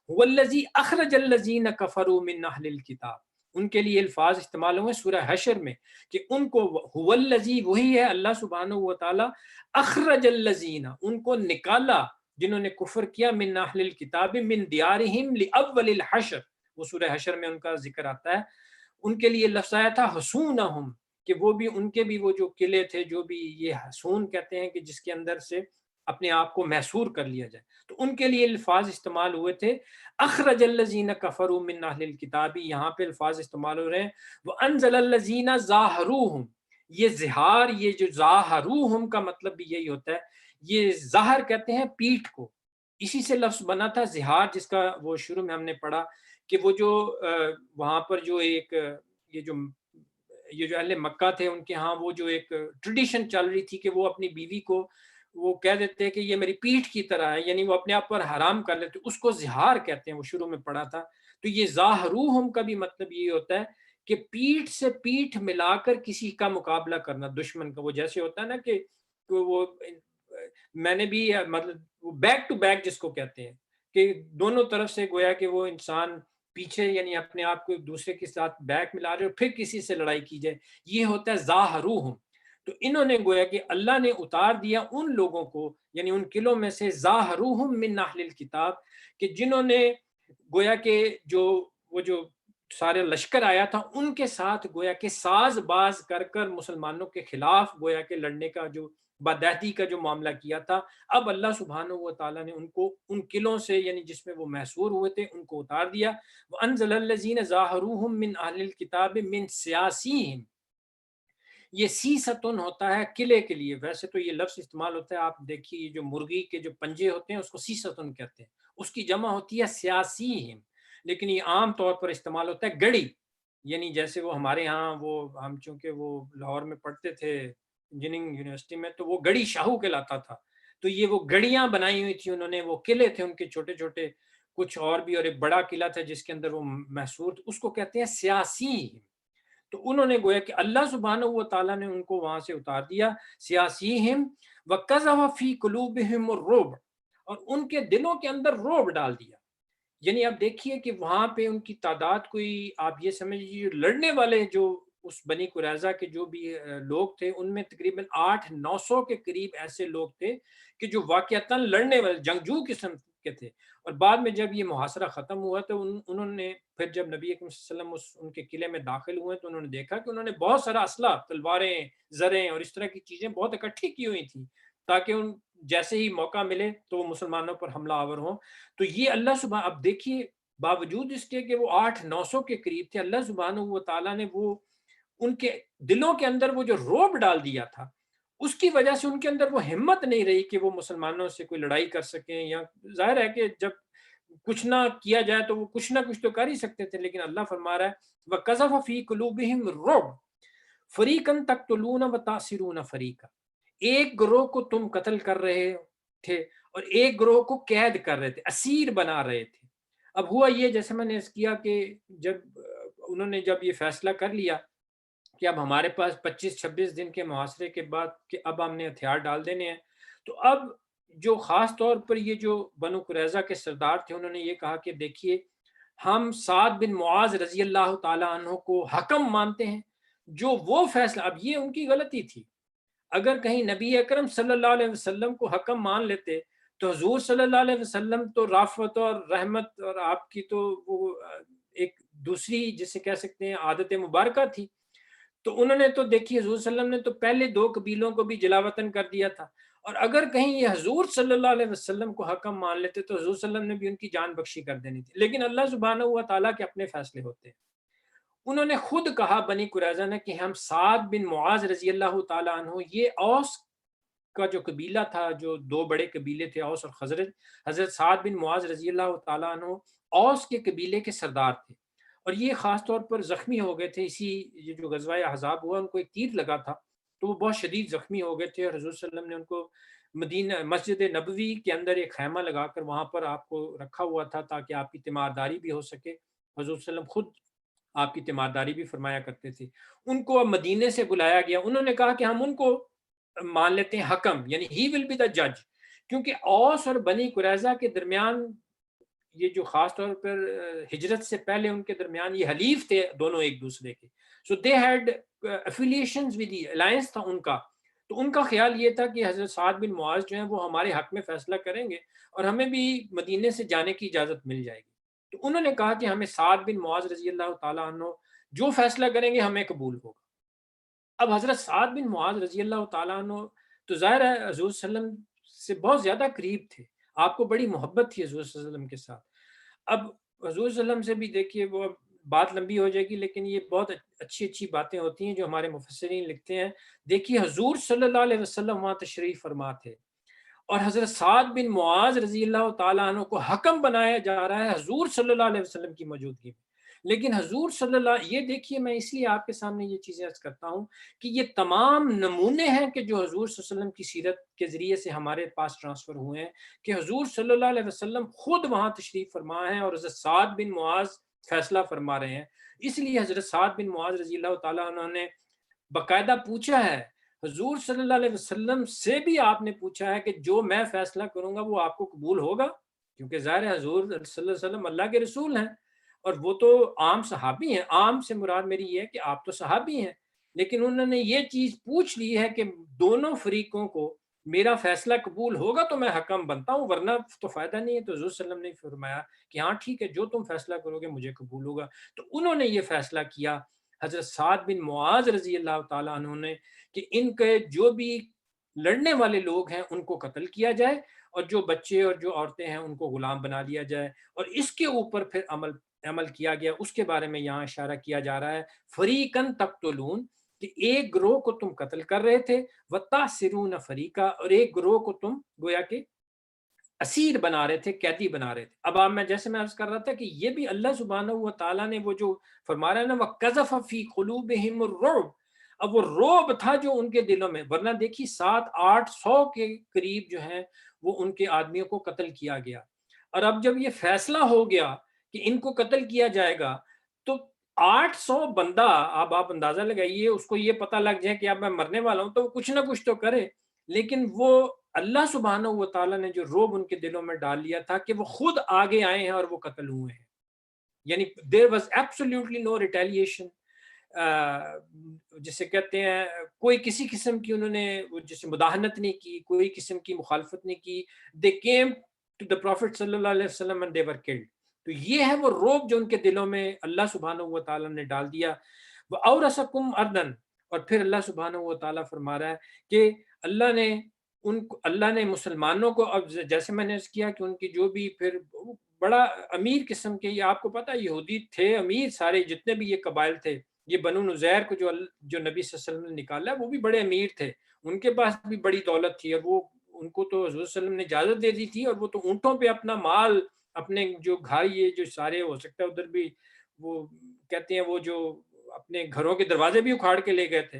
وَالَّذِي أَخْرَجَ الَّذِينَ كَفَرُوا مِنْ أَهْلِ الْكِتَابِ، ان کے لیے الفاظ استعمال ہوئے سورہ حشر میں کہ ان کو هُوَ الَّذِي، وہی ہے اللہ سبحانہ و تعالیٰ، اخرج الَّذِينَ، ان کو نکالا جنہوں نے کفر کیا، من اہل الکتاب من دیارہم لأول الحشر، وہ سورہ حشر میں ان کا ذکر آتا ہے۔ ان کے لیے لفظ آیا تھا حصونہم، کہ وہ بھی ان کے بھی وہ جو قلعے تھے، جو بھی یہ حصون کہتے ہیں کہ جس کے اندر سے اپنے آپ کو محصور کر لیا جائے، تو ان کے لیے الفاظ استعمال ہوئے تھے اخرج الذین کفروا من اہل الکتاب، یہاں پہ الفاظ استعمال ہو رہے ہیں وانزل الذین ظاہروہم۔ یہ ظہار، یہ جو ظاہروہم کا مطلب بھی یہی ہوتا ہے، یہ ظاہر کہتے ہیں پیٹھ کو، اسی سے لفظ بنا تھا ظہار، جس کا وہ شروع میں ہم نے پڑھا کہ وہ جو وہاں پر جو ایک یہ جو اہل مکہ تھے ان کے ہاں وہ جو ایک ٹریڈیشن چل رہی تھی کہ وہ اپنی بیوی کو وہ کہہ دیتے ہیں کہ یہ میری پیٹھ کی طرح ہے، یعنی وہ اپنے آپ پر حرام کر لیتے، اس کو ظہار کہتے ہیں، وہ شروع میں پڑھا تھا۔ تو یہ ظاہروہم کا بھی مطلب یہ ہوتا ہے کہ پیٹھ سے پیٹھ ملا کر کسی کا مقابلہ کرنا، دشمن کا، وہ جیسے ہوتا ہے نا کہ وہ میں نے بھی مطلب بیک ٹو بیک جس کو کہتے ہیں کہ دونوں طرف سے گویا کہ وہ انسان پیچھے، یعنی اپنے آپ کو ایک دوسرے کے ساتھ بیک ملا رہے اور پھر کسی سے لڑائی کی جائے، یہ ہوتا ہے ظاہروہم۔ تو انہوں نے گویا کہ اللہ نے اتار دیا ان لوگوں کو، یعنی ان قلعوں میں سے، ظاہروہم من اہل الکتاب، کہ جنہوں نے گویا کہ وہ جو سارے لشکر آیا تھا ان کے ساتھ گویا کہ ساز باز کر کر مسلمانوں کے خلاف گویا کہ لڑنے کا جو بدعہدی کا جو معاملہ کیا تھا، اب اللہ سبحانہ و تعالیٰ نے ان کو ان قلعوں سے، یعنی جس میں وہ محصور ہوئے تھے، ان کو اتار دیا۔ وَأَنزَلَ الَّذِينَ ظَاهَرُوهُم مِّنْ أَهْلِ الْكِتَابِ مِّن سِيَاسِيهِمْ، یہ سیستن ہوتا ہے قلعے کے لیے، ویسے تو یہ لفظ استعمال ہوتا ہے، آپ دیکھیے یہ جو مرغی کے جو پنجے ہوتے ہیں اس کو سیستن کہتے ہیں، اس کی جمع ہوتی ہے سیاسیہم، لیکن یہ عام طور پر استعمال ہوتا ہے گڑی، یعنی جیسے وہ ہمارے ہاں وہ ہم چونکہ وہ لاہور میں پڑھتے تھے انجینئرنگ یونیورسٹی میں، تو وہ گڑی شاہو کہلاتا تھا، تو یہ وہ گڑیاں بنائی ہوئی تھیں انہوں نے، وہ قلعے تھے ان کے چھوٹے چھوٹے کچھ اور بھی، اور ایک بڑا قلعہ تھا جس کے اندر وہ محصور تھے، اس کو کہتے ہیں سیاسی۔ تو انہوں نے گویا کہ اللہ سبحانہ و تعالیٰ نے ان کو وہاں سے اتار دیا، سیاسیہم وَقَذَفَ فِی قُلُوبِہِمُ الرُّعْبَ، اور ان کے دلوں کے اندر رعب ڈال دیا، یعنی آپ دیکھیے کہ وہاں پہ ان کی تعداد کوئی آپ یہ سمجھیے لڑنے والے جو اس بنی قریظہ کے جو بھی لوگ تھے ان میں تقریباً 800-900 کے قریب ایسے لوگ تھے کہ جو واقعتاً لڑنے والے جنگجو قسم کے تھے. اور بعد میں جب یہ محاصرہ ختم ہوا تو انہوں نے پھر جب نبی اکرم صلی اللہ علیہ وسلم ان کے قلعے میں داخل ہوئے تو انہوں نے دیکھا کہ انہوں نے بہت سارا اسلحہ، تلواریں، زریں اور اس طرح کی چیزیں بہت اکٹھی کی ہوئی تھیں تاکہ ان جیسے ہی موقع ملے تو وہ مسلمانوں پر حملہ آور ہوں. تو یہ اللہ سبحانہ، اب دیکھیے باوجود اس کے کہ وہ 800-900 کے قریب تھے، اللہ سبحانہ و تعالیٰ نے وہ ان کے دلوں کے اندر وہ جو روب ڈال دیا تھا، اس کی وجہ سے ان کے اندر وہ ہمت نہیں رہی کہ وہ مسلمانوں سے کوئی لڑائی کر سکیں. یا ظاہر ہے کہ جب کچھ نہ کیا جائے تو وہ کچھ نہ کچھ تو کر ہی سکتے تھے، لیکن اللہ فرما رہا ہے وَقَذَفَ فِي قُلُوبِهِمْ الرُّعْبَ فَرِيقًا تَقْتُلُونَ وَتَأْسِرُونَ فَرِيقًا. ایک گروہ کو تم قتل کر رہے تھے اور ایک گروہ کو قید کر رہے تھے، اسیر بنا رہے تھے. اب ہوا یہ جیسے میں نے اس کیا کہ جب انہوں نے جب یہ فیصلہ کر لیا کہ اب ہمارے پاس 25-26 دن کے محاصرے کے بعد کہ اب ہم نے ہتھیار ڈال دینے ہیں، تو اب جو خاص طور پر یہ جو بنو قریظہ کے سردار تھے انہوں نے یہ کہا کہ دیکھیے ہم سعد بن معاذ رضی اللہ تعالیٰ عنہ کو حکم مانتے ہیں، جو وہ فیصلہ، اب یہ ان کی غلطی تھی. اگر کہیں نبی اکرم صلی اللہ علیہ وسلم کو حکم مان لیتے تو حضور صلی اللہ علیہ وسلم تو رافت اور رحمت اور آپ کی تو وہ ایک دوسری جسے کہہ سکتے ہیں عادت مبارکہ تھی. تو انہوں نے تو دیکھی حضور صلی اللہ علیہ وسلم نے تو پہلے 2 قبیلوں کو بھی جلا وطن کر دیا تھا، اور اگر کہیں یہ حضور صلی اللہ علیہ وسلم کو حکم مان لیتے تو حضور صلی اللہ علیہ وسلم نے بھی ان کی جان بخشی کر دینی تھی. لیکن اللہ سبحانہ و تعالیٰ کے اپنے فیصلے ہوتے ہیں. انہوں نے خود کہا بنی قریظہ نے کہ ہم سعد بن معاذ رضی اللہ تعالیٰ عنہ، یہ اوس کا جو قبیلہ تھا، جو 2 بڑے قبیلے تھے اوس اور خزرج، حضرت سعد بن معاذ رضی اللہ تعالیٰ عنہ اوس کے قبیلے کے سردار تھے، اور یہ خاص طور پر زخمی ہو گئے تھے. یہ جو غزوہ احزاب ہوا ان کو ایک تیر لگا تھا تو وہ بہت شدید زخمی ہو گئے تھے، اور حضور صلی اللہ علیہ وسلم نے ان کو مدینہ مسجد نبوی کے اندر ایک خیمہ لگا کر وہاں پر آپ کو رکھا ہوا تھا تاکہ آپ کی تیمارداری بھی ہو سکے. حضور صلی اللہ علیہ وسلم خود آپ کی تیمارداری بھی فرمایا کرتے تھے. ان کو اب مدینے سے بلایا گیا. انہوں نے کہا کہ ہم ان کو مان لیتے ہیں حکم، یعنی ہی ول بی دا جج، کیونکہ اوس اور بنی قریظہ کے درمیان یہ جو خاص طور پر ہجرت سے پہلے ان کے درمیان یہ حلیف تھے دونوں ایک دوسرے کے. So they had affiliations with the alliance تھا ان کا. تو ان کا خیال یہ تھا کہ حضرت سعد بن معاذ جو ہیں وہ ہمارے حق میں فیصلہ کریں گے اور ہمیں بھی مدینے سے جانے کی اجازت مل جائے گی. تو انہوں نے کہا کہ ہمیں سعد بن معاذ رضی اللہ تعالیٰ عنہ جو فیصلہ کریں گے ہمیں قبول ہوگا. اب حضرت سعد بن معاذ رضی اللہ تعالیٰ عنہ تو ظاہر ہے حضور صلی اللہ علیہ وسلم سے بہت زیادہ قریب تھے، آپ کو بڑی محبت تھی حضور صلی اللہ علیہ وسلم کے ساتھ. اب حضور صلی اللہ علیہ وسلم سے بھی دیکھیے وہ بات لمبی ہو جائے گی لیکن یہ بہت اچھی باتیں ہوتی ہیں جو ہمارے مفسرین لکھتے ہیں. دیکھیے حضور صلی اللہ علیہ وسلم وہاں تشریف فرما تھے اور حضرت سعد بن معاذ رضی اللہ تعالیٰ عنہ کو حکم بنایا جا رہا ہے حضور صلی اللہ علیہ وسلم کی موجودگی میں. لیکن حضور صلی اللہ، یہ دیکھیے میں اس لیے آپ کے سامنے یہ چیزیں عرض کرتا ہوں کہ یہ تمام نمونے ہیں کہ جو حضور صلی اللہ علیہ وسلم کی سیرت کے ذریعے سے ہمارے پاس ٹرانسفر ہوئے ہیں کہ حضور صلی اللہ علیہ وسلم خود وہاں تشریف فرما ہیں اور حضرت سعد بن معاذ فیصلہ فرما رہے ہیں. اس لیے حضرت سعد بن معاذ رضی اللہ تعالیٰ عنہ نے باقاعدہ پوچھا ہے حضور صلی اللہ علیہ وسلم سے بھی، آپ نے پوچھا ہے کہ جو میں فیصلہ کروں گا وہ آپ کو قبول ہوگا، کیونکہ ظاہر ہے حضور صلی اللہ علیہ وسلم اللہ کے رسول ہیں اور وہ تو عام صحابی ہیں. عام سے مراد میری یہ ہے کہ آپ تو صحابی ہیں، لیکن انہوں نے یہ چیز پوچھ لی ہے کہ دونوں فریقوں کو میرا فیصلہ قبول ہوگا تو میں حکم بنتا ہوں ورنہ تو فائدہ نہیں ہے. تو حضور صلی اللہ علیہ وسلم نے فرمایا کہ ہاں ٹھیک ہے، جو تم فیصلہ کرو گے مجھے قبول ہوگا. تو انہوں نے یہ فیصلہ کیا حضرت سعد بن معاذ رضی اللہ تعالیٰ عنہ نے کہ ان کے جو بھی لڑنے والے لوگ ہیں ان کو قتل کیا جائے اور جو بچے اور جو عورتیں ہیں ان کو غلام بنا لیا جائے. اور اس کے اوپر پھر عمل کیا گیا. اس کے بارے میں یہاں اشارہ کیا جا رہا ہے فریقاً تقتلون، کہ ایک گروہ کو تم قتل کر رہے تھے، وتأسرون فریقا، اور ایک گروہ کو تم گویا کہ اسیر بنا رہے تھے، قیدی بنا رہے تھے. اب آپ میں جیسے میں عرض کر رہا تھا کہ یہ بھی اللہ سبحانہ و تعالیٰ نے وہ جو فرما رہا ہے نا وَقَذَفَ فِي قُلُوبِهِمُ الرُّعْبَ، اب وہ روب تھا جو ان کے دلوں میں، ورنہ دیکھیے 700-800 کے قریب جو ہیں وہ ان کے آدمیوں کو قتل کیا گیا. اور اب جب یہ فیصلہ ہو گیا کہ ان کو قتل کیا جائے گا تو 800 بندہ، اب آپ اندازہ لگائیے، اس کو یہ پتہ لگ جائے کہ اب میں مرنے والا ہوں تو وہ کچھ نہ کچھ تو کرے. لیکن وہ اللہ سبحانہ و تعالیٰ نے جو روب ان کے دلوں میں ڈال لیا تھا کہ وہ خود آگے آئے ہیں اور وہ قتل ہوئے ہیں. یعنی there was absolutely know retaliation, جسے کہتے ہیں کوئی کسی قسم کی انہوں نے جسے مداہنت نہیں کی، کوئی قسم کی مخالفت نہیں کی. They came to the prophet صلی اللہ علیہ وسلم اینڈ دے ور کلڈ. تو یہ ہے وہ روب جو ان کے دلوں میں اللہ سبحانہ و تعالیٰ نے ڈال دیا. وَأَوْرَثَكُمْ أَرْضًا، اور پھر اللہ سبحانہ و تعالیٰ فرما رہا ہے کہ اللہ نے مسلمانوں کو، اب جیسے میں نے عرض کیا کہ ان کی جو بھی پھر بڑا امیر قسم کے، یہ آپ کو پتہ یہودی تھے امیر سارے، جتنے بھی یہ قبائل تھے، یہ بنو نزیر کو جو نبی صلی اللہ علیہ وسلم نے نکالا وہ بھی بڑے امیر تھے، ان کے پاس بھی بڑی دولت تھی، اور وہ ان کو تو حضور صلی اللہ علیہ وسلم نے اجازت دے دی تھی، اور وہ تو اونٹوں پہ اپنا مال، اپنے جو گھر یہ جو سارے ہو سکتا ہے ادھر بھی وہ کہتے ہیں وہ جو اپنے گھروں کے دروازے بھی اکھاڑ کے لے گئے تھے،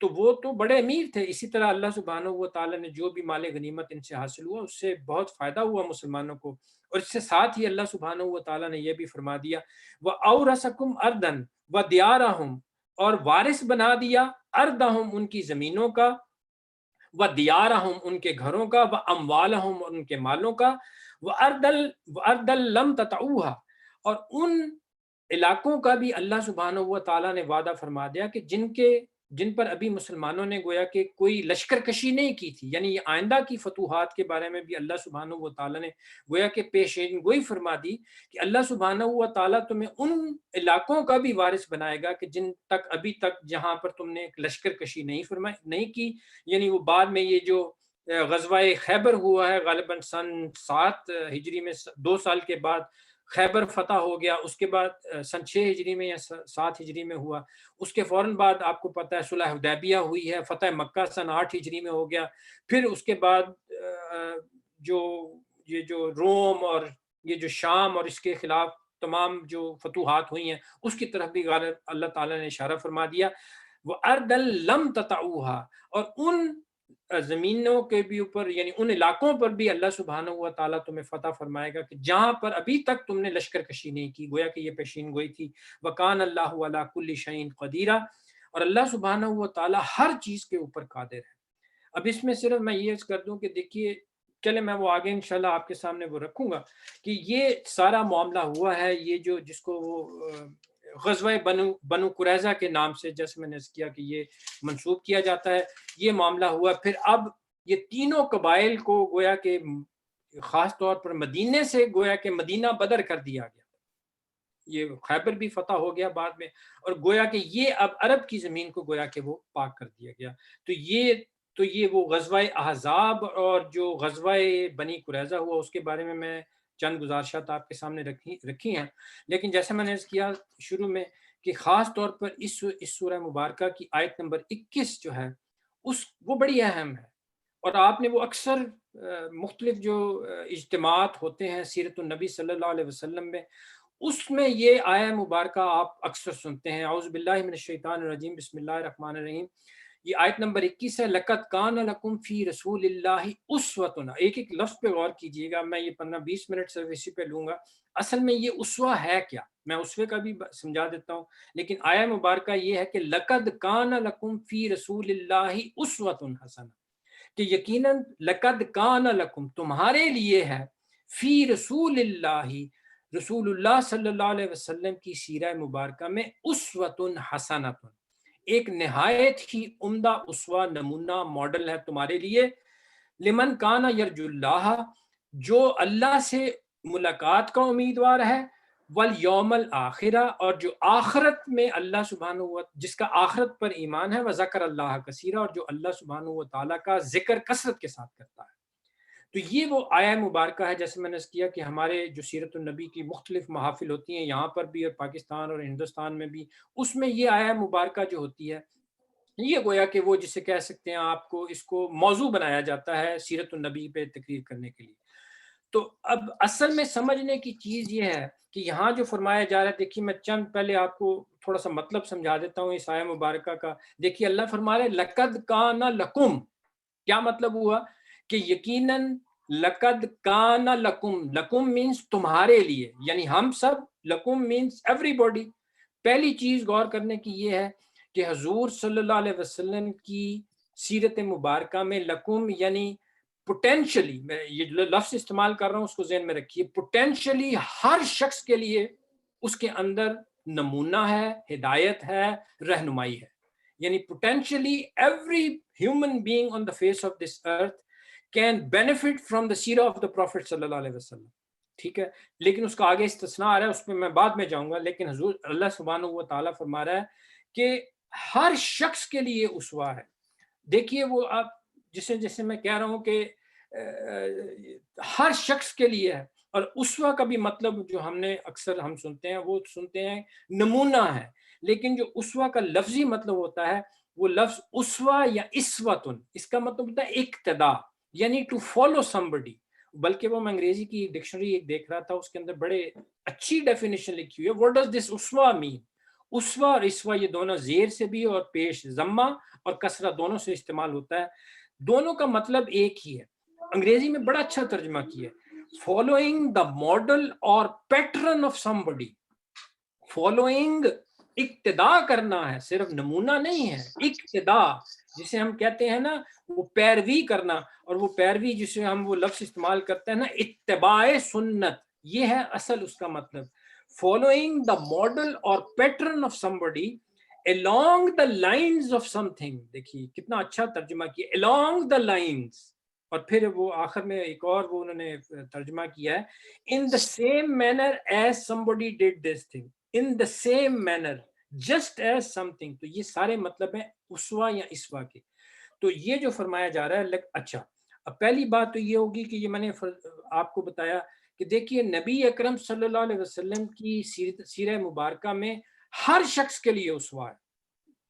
تو وہ تو بڑے امیر تھے. اسی طرح اللہ سبحانہ و تعالیٰ نے جو بھی مال غنیمت ان سے حاصل ہوا اس سے بہت فائدہ ہوا مسلمانوں کو. اور اس سے ساتھ ہی اللہ سبحانہ و تعالیٰ نے یہ بھی فرما دیا وَأَوْرَثَكُمْ أَرْضًا وَدِيَارَهُمْ، اور وارث بنا دیا اردہم ان کی زمینوں کا، وَدِيَارَهُمْ ان کے گھروں کا، وَأَمْوَالَهُمْ ان کے مالوں کا، وَأَرْضًا لَمْ تَطَئُوهَا، اور ان علاقوں کا بھی اللہ سبحانہ و تعالیٰ نے وعدہ فرما دیا کہ جن پر ابھی مسلمانوں نے گویا کہ کوئی لشکر کشی نہیں کی تھی. یعنی یہ آئندہ کی فتوحات کے بارے میں بھی اللہ سبحانہ و تعالیٰ نے گویا کہ پیشین گوئی فرما دی کہ اللہ سبحانہ و تعالیٰ تمہیں ان علاقوں کا بھی وارث بنائے گا کہ جن تک ابھی تک جہاں پر تم نے ایک لشکر کشی نہیں کی. یعنی وہ بعد میں یہ جو غزوہ خیبر ہوا ہے غالباً سن 7 ہجری میں، 2 سال کے بعد خیبر فتح ہو گیا، اس کے بعد سن 6 ہجری میں یا 7 ہجری میں ہوا، اس کے فوراً بعد آپ کو پتہ ہے صلح حدیبیہ ہوئی ہے، فتح مکہ سن 8 ہجری میں ہو گیا. پھر اس کے بعد یہ جو روم اور یہ جو شام اور اس کے خلاف تمام جو فتوحات ہوئی ہیں اس کی طرف بھی اللہ تعالیٰ نے اشارہ فرما دیا. وَأَرْضًا لَمْ تَطَئُوهَا، اور ان زمینوں کے بھی اوپر یعنی ان علاقوں پر بھی اللہ سبحانہ و تعالیٰ تمہیں فتح فرمائے گا کہ جہاں پر ابھی تک تم نے لشکر کشی نہیں کی. گویا کہ یہ پیشین گوئی تھی. وَكَانَ اللَّهُ عَلَىٰ كُلِّ شَيْءٍ قَدِيرًا، اور اللہ سبحانہ و تعالیٰ ہر چیز کے اوپر قادر ہے. اب اس میں صرف میں یہ کر دوں کہ دیکھیے، چلے میں وہ آگے انشاءاللہ آپ کے سامنے وہ رکھوں گا کہ یہ سارا معاملہ ہوا ہے، یہ جو جس کو وہ غزوہ بنو قریظہ کے نام سے جیسے میں نے کیا کہ یہ منسوب کیا جاتا ہے، یہ معاملہ ہوا. پھر اب یہ تینوں قبائل کو گویا کہ خاص طور پر مدینے سے گویا کہ مدینہ بدر کر دیا گیا، یہ خیبر بھی فتح ہو گیا بعد میں، اور گویا کہ یہ اب عرب کی زمین کو گویا کہ وہ پاک کر دیا گیا. تو یہ وہ غزوہ احزاب اور جو غزوہ بنی قریظہ ہوا اس کے بارے میں چند گزارشات آپ کے سامنے رکھی ہیں. لیکن جیسے میں نے کیا شروع میں کہ خاص طور پر اس سورہ مبارکہ کی آیت نمبر 21 جو ہے وہ بڑی اہم ہے. اور آپ نے وہ اکثر مختلف جو اجتماعات ہوتے ہیں سیرت النبی صلی اللہ علیہ وسلم میں، اس میں یہ آیہ مبارکہ آپ اکثر سنتے ہیں. اعوذ باللہ من الشیطان الرجیم، بسم اللہ الرحمن الرحیم. یہ آیت نمبر 21 ہے، لَقَدْ كَانَ لَكُمْ فِي رَسُولِ اللَّهِ أُسْوَةٌ. ایک لفظ پہ غور کیجئے گا، میں یہ 15-20 منٹ صرف اسی پہ لوں گا. اصل میں یہ اسوہ ہے کیا، میں اسوے کا بھی سمجھا دیتا ہوں، لیکن آیہ مبارکہ یہ ہے کہ لَقَدْ كَانَ لَكُمْ فِي رَسُولِ اللَّهِ أُسْوَةٌ حَسَنَةٌ، کہ یقیناً لَقَدْ كَانَ لَكُمْ تمہارے لیے ہے، فی رسول اللہ رسول اللہ صلی اللہ علیہ وسلم کی سیرہ مبارکہ میں اسوۃ حسنۃ، ایک نہایت ہی عمدہ اسوہ، نمونہ، ماڈل ہے تمہارے لیے. لمن کان یرجو اللہ، جو اللہ سے ملاقات کا امیدوار ہے، والیوم الآخرہ، اور جو آخرت میں اللہ سبحانہ و جس کا آخرت پر ایمان ہے، وذکر اللہ کثیرا، اور جو اللہ سبحانہ و تعالیٰ کا ذکر کثرت کے ساتھ کرتا ہے. تو یہ وہ آیہ مبارکہ ہے. جیسے میں نے کیا کہ ہمارے جو سیرت النبی کی مختلف محافل ہوتی ہیں یہاں پر بھی اور پاکستان اور ہندوستان میں بھی، اس میں یہ آیہ مبارکہ جو ہوتی ہے یہ گویا کہ وہ جسے کہہ سکتے ہیں آپ کو اس کو موضوع بنایا جاتا ہے سیرت النبی پہ تقریر کرنے کے لیے. تو اب اصل میں سمجھنے کی چیز یہ ہے کہ یہاں جو فرمایا جا رہا ہے، دیکھیے میں چند پہلے آپ کو تھوڑا سا مطلب سمجھا دیتا ہوں اس آیہ مبارکہ کا. دیکھیے اللہ فرما رہے لقد کان لکم، کیا مطلب ہوا کہ یقیناً لقد کان لکم، لکم مینس تمہارے لیے، یعنی ہم سب، لکم مینس ایوری باڈی. پہلی چیز غور کرنے کی یہ ہے کہ حضور صلی اللہ علیہ وسلم کی سیرت مبارکہ میں لکم یعنی پوٹینشلی، میں یہ لفظ استعمال کر رہا ہوں اس کو ذہن میں رکھیے، پوٹینشلی ہر شخص کے لیے اس کے اندر نمونہ ہے، ہدایت ہے، رہنمائی ہے. یعنی potentially every human being on the face of this earth can benefit from the سیرہ of the Prophet صلی اللہ علیہ وسلم. ٹھیک ہے، لیکن اس کا آگے استثناء آ رہا ہے، اس پہ میں بعد میں جاؤں گا. لیکن حضور اللہ سبحانہ و تعالیٰ فرما رہا ہے کہ ہر شخص کے لیے اسوہ ہے. دیکھیے وہ آپ جسے میں کہہ رہا ہوں کہ ہر شخص کے لیے ہے. اور اسوہ کا بھی مطلب جو ہم نے اکثر ہم سنتے ہیں وہ سنتے ہیں نمونہ ہے، لیکن جو اسوہ کا لفظی مطلب ہوتا ہے وہ لفظ اسوہ یا اسوتن، اس کا مطلب ہوتا ہے اقتدا، یعنی ٹو فالو somebody. بلکہ وہ میں انگریزی کی ڈکشنری ایک دیکھ رہا تھا، اس کے اندر بڑے اچھی ڈیفینیشن لکھی ہوئی ہے. واٹ ڈز دس اسوہ مین؟ اسوہ اور اسوہ یہ دونوں زیر سے بھی اور پیش ضمہ اور کسرہ دونوں سے استعمال ہوتا ہے. دونوں کا مطلب ایک ہی ہے. انگریزی میں بڑا اچھا ترجمہ کیا ہے، فالوئنگ دا ماڈل اور پیٹرن آف somebody. فالوئنگ اقتدا کرنا ہے، صرف نمونہ نہیں ہے، اقتدا جسے ہم کہتے ہیں نا وہ پیروی کرنا. اور وہ پیروی جسے ہم وہ لفظ استعمال کرتے ہیں نا اتباع سنت، یہ ہے اصل اس کا مطلب. فالوئنگ دا ماڈل اور pattern of somebody along the lines of something. دیکھیے کتنا اچھا ترجمہ کیا، along the lines. اور پھر وہ آخر میں ایک اور وہ انہوں نے ترجمہ کیا ہے in the same manner as somebody did this thing, in the same manner, just as something. تو یہ سارے مطلب ہیں اسوہ یا اسوہ کے. تو یہ جو فرمایا جا رہا ہے اچھا، اب پہلی بات تو یہ ہوگی کہ یہ میں نے آپ کو بتایا کہ دیکھیے نبی اکرم صلی اللہ علیہ وسلم کی سیرہ مبارکہ میں ہر شخص کے لیے اسوہ ہے.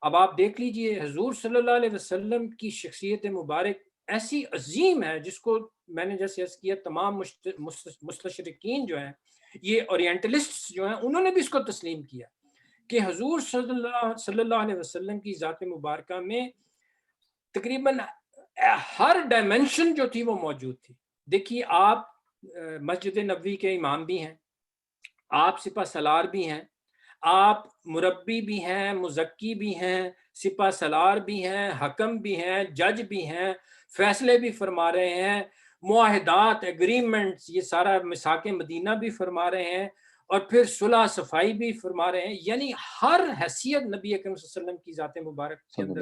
اب آپ دیکھ لیجئے حضور صلی اللہ علیہ وسلم کی شخصیت مبارک ایسی عظیم ہے جس کو میں نے جیسے عرض کیا تمام مستشرقین جو ہیں، یہ اورینٹلسٹ جو ہیں، انہوں نے بھی اس کو تسلیم کیا کہ حضور صلی اللہ علیہ وسلم کی ذات مبارکہ میں تقریباً ہر ڈائمنشن جو تھی وہ موجود تھی. دیکھیے آپ مسجد نبوی کے امام بھی ہیں، آپ سپہ سالار بھی ہیں، آپ مربی بھی ہیں، مزکی بھی ہیں، سپہ سالار بھی ہیں، حکم بھی ہیں، جج بھی ہیں، فیصلے بھی فرما رہے ہیں، معاہدات ایگریمنٹس یہ سارا میثاق مدینہ بھی فرما رہے ہیں، اور پھر صلح صفائی بھی فرما رہے ہیں. یعنی ہر حیثیت نبی اکرم صلی اللہ علیہ وسلم کی ذات مبارک کے اندر.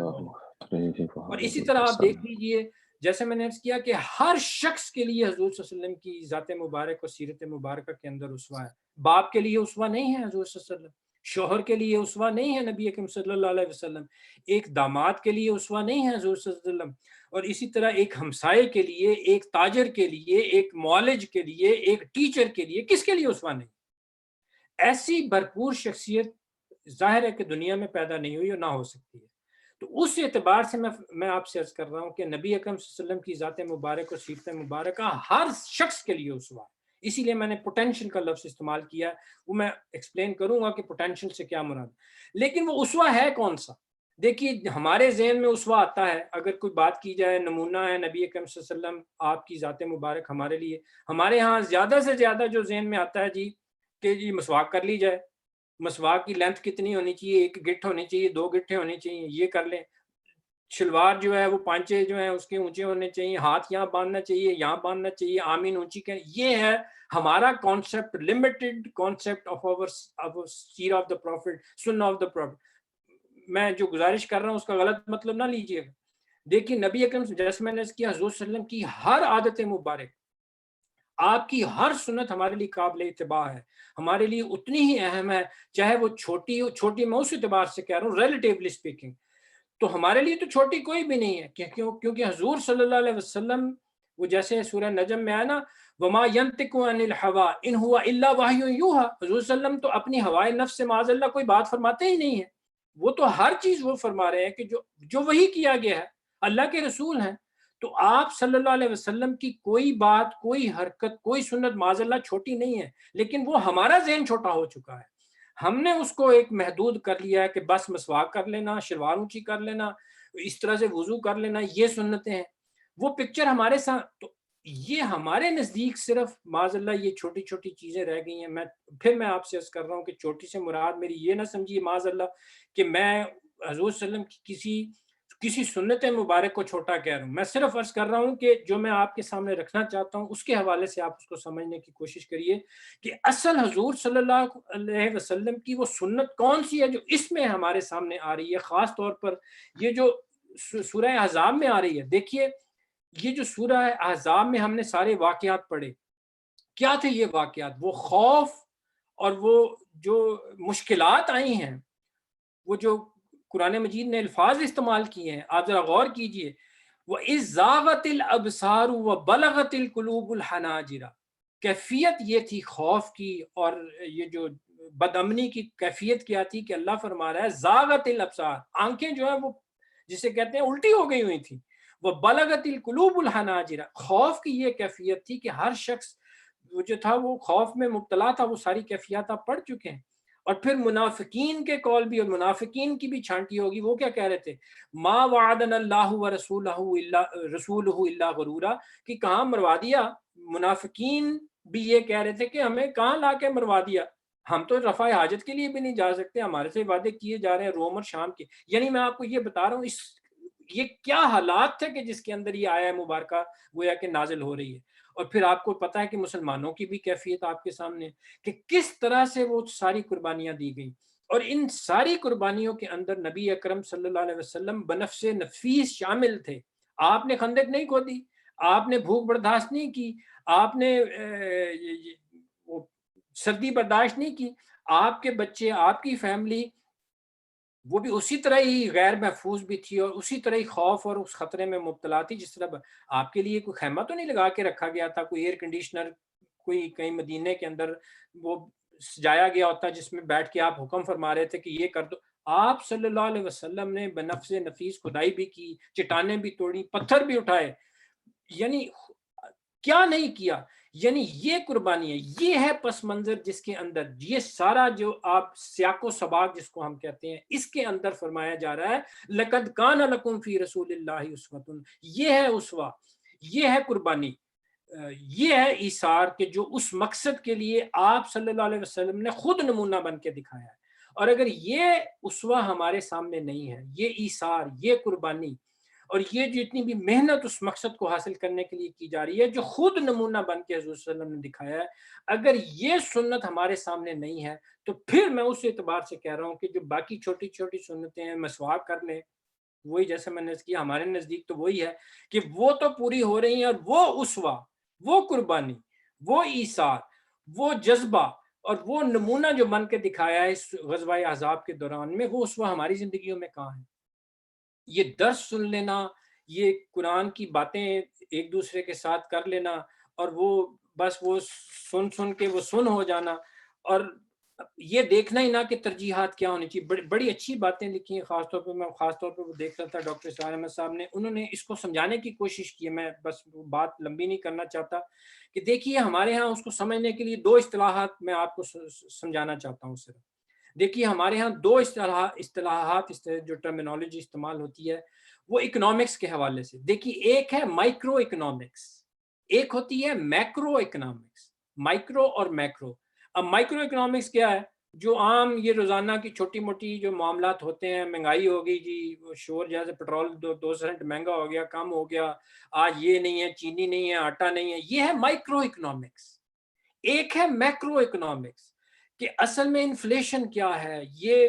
اور اسی طرح آپ دیکھ لیجئے جیسے میں نے عرض کیا کہ ہر شخص کے لیے حضور صلی اللہ علیہ وسلم کی ذات مبارک اور سیرت مبارکہ کے اندر اسوہ ہے. باپ کے لیے اسوہ نہیں ہے حضور صلی اللہ علیہ وسلم، شوہر کے لیے اسوہ نہیں ہے نبی اکرم صلی اللہ علیہ وسلم، ایک داماد کے لیے اسوہ نہیں ہے حضور صلی اللہ علیہ وسلم، اور اسی طرح ایک ہمسائے کے لیے، ایک تاجر کے لیے، ایک معالج کے لیے، ایک ٹیچر کے لیے، کس کے لیے اسوہ نہیں. ایسی بھرپور شخصیت ظاہر ہے کہ دنیا میں پیدا نہیں ہوئی اور نہ ہو سکتی ہے. تو اس اعتبار سے میں آپ سے عرض کر رہا ہوں کہ نبی اکرم صلی اللہ علیہ وسلم کی ذات مبارک اور سیرت مبارکہ ہر شخص کے لیے اسوہ ہے. اسی لیے میں نے پوٹینشل کا لفظ استعمال کیا، وہ میں ایکسپلین کروں گا کہ پوٹینشل سے کیا مراد. لیکن وہ اسوہ ہے کون سا؟ دیکھیے ہمارے ذہن میں اسوہ آتا ہے اگر کوئی بات کی جائے، نمونہ ہے نبی اکرم صلی اللہ علیہ وسلم، آپ کی ذات مبارک ہمارے لیے. ہمارے ہاں زیادہ سے زیادہ جو ذہن میں آتا ہے جی کہ جی مسواک کر لی جائے، مسواک کی لینتھ کتنی ہونی چاہیے، 1 گٹھ ہونی چاہیے، 2 گٹھیں ہونی چاہیے، یہ کر لیں. شلوار جو ہے وہ پانچے جو ہیں اس کے اونچے ہونے چاہیے، ہاتھ یہاں باندھنا چاہیے، یہاں باندھنا چاہیے، آمین اونچی کہ یہ ہے ہمارا concept, limited concept of our سیرہ آف دا پروفٹ، سنہ آف دا پروفٹ. میں جو گزارش کر رہا ہوں اس کا غلط مطلب نہ لیجیے گا. دیکھیے نبی اکرم جیسے میں نے اس کیا حضور صلی اللہ علیہ وسلم کی ہر عادت مبارک، آپ کی ہر سنت ہمارے لیے قابل اتباع ہے، ہمارے لیے اتنی ہی اہم ہے، چاہے وہ چھوٹی ہو. چھوٹی میں اس اعتبار سے کہہ رہا ہوں ریلیٹیولی اسپیکنگ، تو ہمارے لیے تو چھوٹی کوئی بھی نہیں ہے. کیونکہ حضور صلی اللہ علیہ وسلم وہ جیسے سورہ نجم میں آیا نا وما ينطق عن الهوى ان هو الا وحی یوحى، حضور صلی اللہ علیہ وسلم تو اپنی ہوائے نفس سے معاذ اللہ کوئی بات فرماتے ہی نہیں ہیں. وہ تو ہر چیز وہ فرما رہے ہیں کہ جو وحی کیا گیا ہے، اللہ کے رسول ہیں. تو آپ صلی اللہ علیہ وسلم کی کوئی بات، کوئی حرکت، کوئی سنت معاذ اللہ چھوٹی نہیں ہے، لیکن وہ ہمارا ذہن چھوٹا ہو چکا ہے. ہم نے اس کو ایک محدود کر لیا ہے کہ بس مسواک کر لینا، شلوار اونچی کر لینا، اس طرح سے وضو کر لینا، یہ سنتیں ہیں. وہ پکچر ہمارے ساتھ، تو یہ ہمارے نزدیک صرف معاذ اللہ یہ چھوٹی چھوٹی چیزیں رہ گئی ہیں. میں آپ سے عرض کر رہا ہوں کہ چھوٹی سے مراد میری یہ نہ سمجھیے معاذ اللہ کہ میں حضور صلی اللہ علیہ وسلم کی کسی کسی سنت مبارک کو چھوٹا کہہ رہا ہوں، میں صرف عرض کر رہا ہوں کہ جو میں آپ کے سامنے رکھنا چاہتا ہوں اس کے حوالے سے آپ اس کو سمجھنے کی کوشش کریے کہ اصل حضور صلی اللہ علیہ وسلم کی وہ سنت کون سی ہے جو اس میں ہمارے سامنے آ رہی ہے، خاص طور پر یہ جو سورہ احزاب میں آ رہی ہے۔ دیکھیے یہ جو سورہ احزاب میں ہم نے سارے واقعات پڑھے، کیا تھے یہ واقعات؟ وہ خوف اور وہ جو مشکلات آئی ہیں، وہ جو قرآن مجید نے الفاظ استعمال کیے ہیں، آپ ذرا غور کیجئے، وَإِذْ زَاغَتِ الْأَبْصَارُ وَبَلَغَتِ الْقُلُوبُ الْحَنَاجِرَ، کیفیت یہ تھی خوف کی، اور یہ جو بدامنی کی کیفیت کیا تھی کہ اللہ فرما رہا ہے زاغت الابصار، آنکھیں جو ہیں وہ جسے کہتے ہیں الٹی ہو گئی ہوئی تھیں، وہ بلغت القلوب الحناجر، خوف کی یہ کیفیت تھی کہ ہر شخص وہ جو تھا وہ خوف میں مبتلا تھا۔ وہ ساری کیفیات آپ پڑھ چکے ہیں۔ اور پھر منافقین کے قول بھی، اور منافقین کی بھی چھانٹی ہوگی، وہ کیا کہہ رہے تھے؟ ما وعدنا اللہ ورسولہ الا رسولہ الا غرورا، کہ کہاں مروا دیا۔ منافقین بھی یہ کہہ رہے تھے کہ ہمیں کہاں لا کے مروا دیا، ہم تو رفع حاجت کے لیے بھی نہیں جا سکتے، ہمارے سے وعدے کیے جا رہے ہیں روم اور شام کے۔ یعنی میں آپ کو یہ بتا رہا ہوں یہ کیا حالات تھے کہ جس کے اندر یہ آیا مبارکہ گویا کہ نازل ہو رہی ہے۔ اور پھر آپ کو پتہ ہے کہ مسلمانوں کی بھی کیفیت آپ کے سامنے کہ کس طرح سے وہ ساری قربانیاں دی گئیں، اور ان ساری قربانیوں کے اندر نبی اکرم صلی اللہ علیہ وسلم بنفس نفیس شامل تھے۔ آپ نے خندق نہیں کھودی، آپ نے بھوک برداشت نہیں کی، آپ نے سردی برداشت نہیں کی، آپ کے بچے، آپ کی فیملی وہ بھی اسی طرح ہی غیر محفوظ بھی تھی، اور اسی طرح ہی خوف اور اس خطرے میں مبتلا تھی جس طرح آپ کے لیے کوئی خیمہ تو نہیں لگا کے رکھا گیا تھا، کوئی ایئر کنڈیشنر کوئی کہیں مدینے کے اندر وہ سجایا گیا ہوتا جس میں بیٹھ کے آپ حکم فرما رہے تھے کہ یہ کر دو۔ آپ صلی اللہ علیہ وسلم نے بنفس نفیس کھدائی بھی کی، چٹانیں بھی توڑی، پتھر بھی اٹھائے، یعنی کیا نہیں کیا۔ یعنی یہ قربانی ہے، یہ ہے پس منظر جس کے اندر یہ سارا جو آپ سیاق و سباق جس کو ہم کہتے ہیں اس کے اندر فرمایا جا رہا ہے لَقَدْ كَانَ لَكُمْ فِي رَسُولِ اللَّهِ أُسْوَةٌ، یہ ہے اسوہ، یہ ہے قربانی، یہ ہے ایثار کہ جو اس مقصد کے لیے آپ صلی اللہ علیہ وسلم نے خود نمونہ بن کے دکھایا ہے۔ اور اگر یہ اسوہ ہمارے سامنے نہیں ہے، یہ ایثار، یہ قربانی اور یہ جتنی بھی محنت اس مقصد کو حاصل کرنے کے لیے کی جا رہی ہے جو خود نمونہ بن کے حضور صلی اللہ علیہ وسلم نے دکھایا ہے، اگر یہ سنت ہمارے سامنے نہیں ہے تو پھر میں اس اعتبار سے کہہ رہا ہوں کہ جو باقی چھوٹی چھوٹی سنتیں ہیں، مسواک کر لیں، وہی جیسے میں نے کیا ہمارے نزدیک تو وہی ہے کہ وہ تو پوری ہو رہی ہیں، اور وہ اسوہ، وہ قربانی، وہ ایثار، وہ جذبہ اور وہ نمونہ جو بن کے دکھایا ہے اس غزوہ احزاب کے دوران میں، وہ اسوہ ہماری زندگیوں میں کہاں ہے؟ یہ درس سن لینا، یہ قرآن کی باتیں ایک دوسرے کے ساتھ کر لینا، اور وہ بس وہ سن کے وہ سن ہو جانا، اور یہ دیکھنا ہی نہ کہ ترجیحات کیا ہونی چاہیے۔ بڑی اچھی باتیں لکھی ہیں، خاص طور پہ وہ دیکھ رہا تھا ڈاکٹر اسرار احمد صاحب نے، انہوں نے اس کو سمجھانے کی کوشش کی ہے، میں بس بات لمبی نہیں کرنا چاہتا، کہ دیکھیے ہمارے ہاں اس کو سمجھنے کے لیے دو اصطلاحات میں آپ کو سمجھانا چاہتا ہوں صرف۔ دیکھیے ہمارے ہاں دو اصطلاحات جو ٹرمینالوجی استعمال ہوتی ہے وہ اکنامکس کے حوالے سے۔ دیکھیے ایک ہے مائکرو اکنامکس، ایک ہوتی ہے میکرو اکنامکس، مائکرو اور میکرو۔ اب مائکرو اکنامکس کیا ہے؟ جو عام یہ روزانہ کی چھوٹی موٹی جو معاملات ہوتے ہیں، مہنگائی ہو گئی جی، شور جیسے پیٹرول 2 سینٹ مہنگا ہو گیا، کم ہو گیا، آج یہ نہیں ہے، چینی نہیں ہے، آٹا نہیں ہے، یہ ہے مائکرو اکنامکس۔ ایک ہے میکرو اکنامکس کہ اصل میں انفلیشن کیا ہے، یہ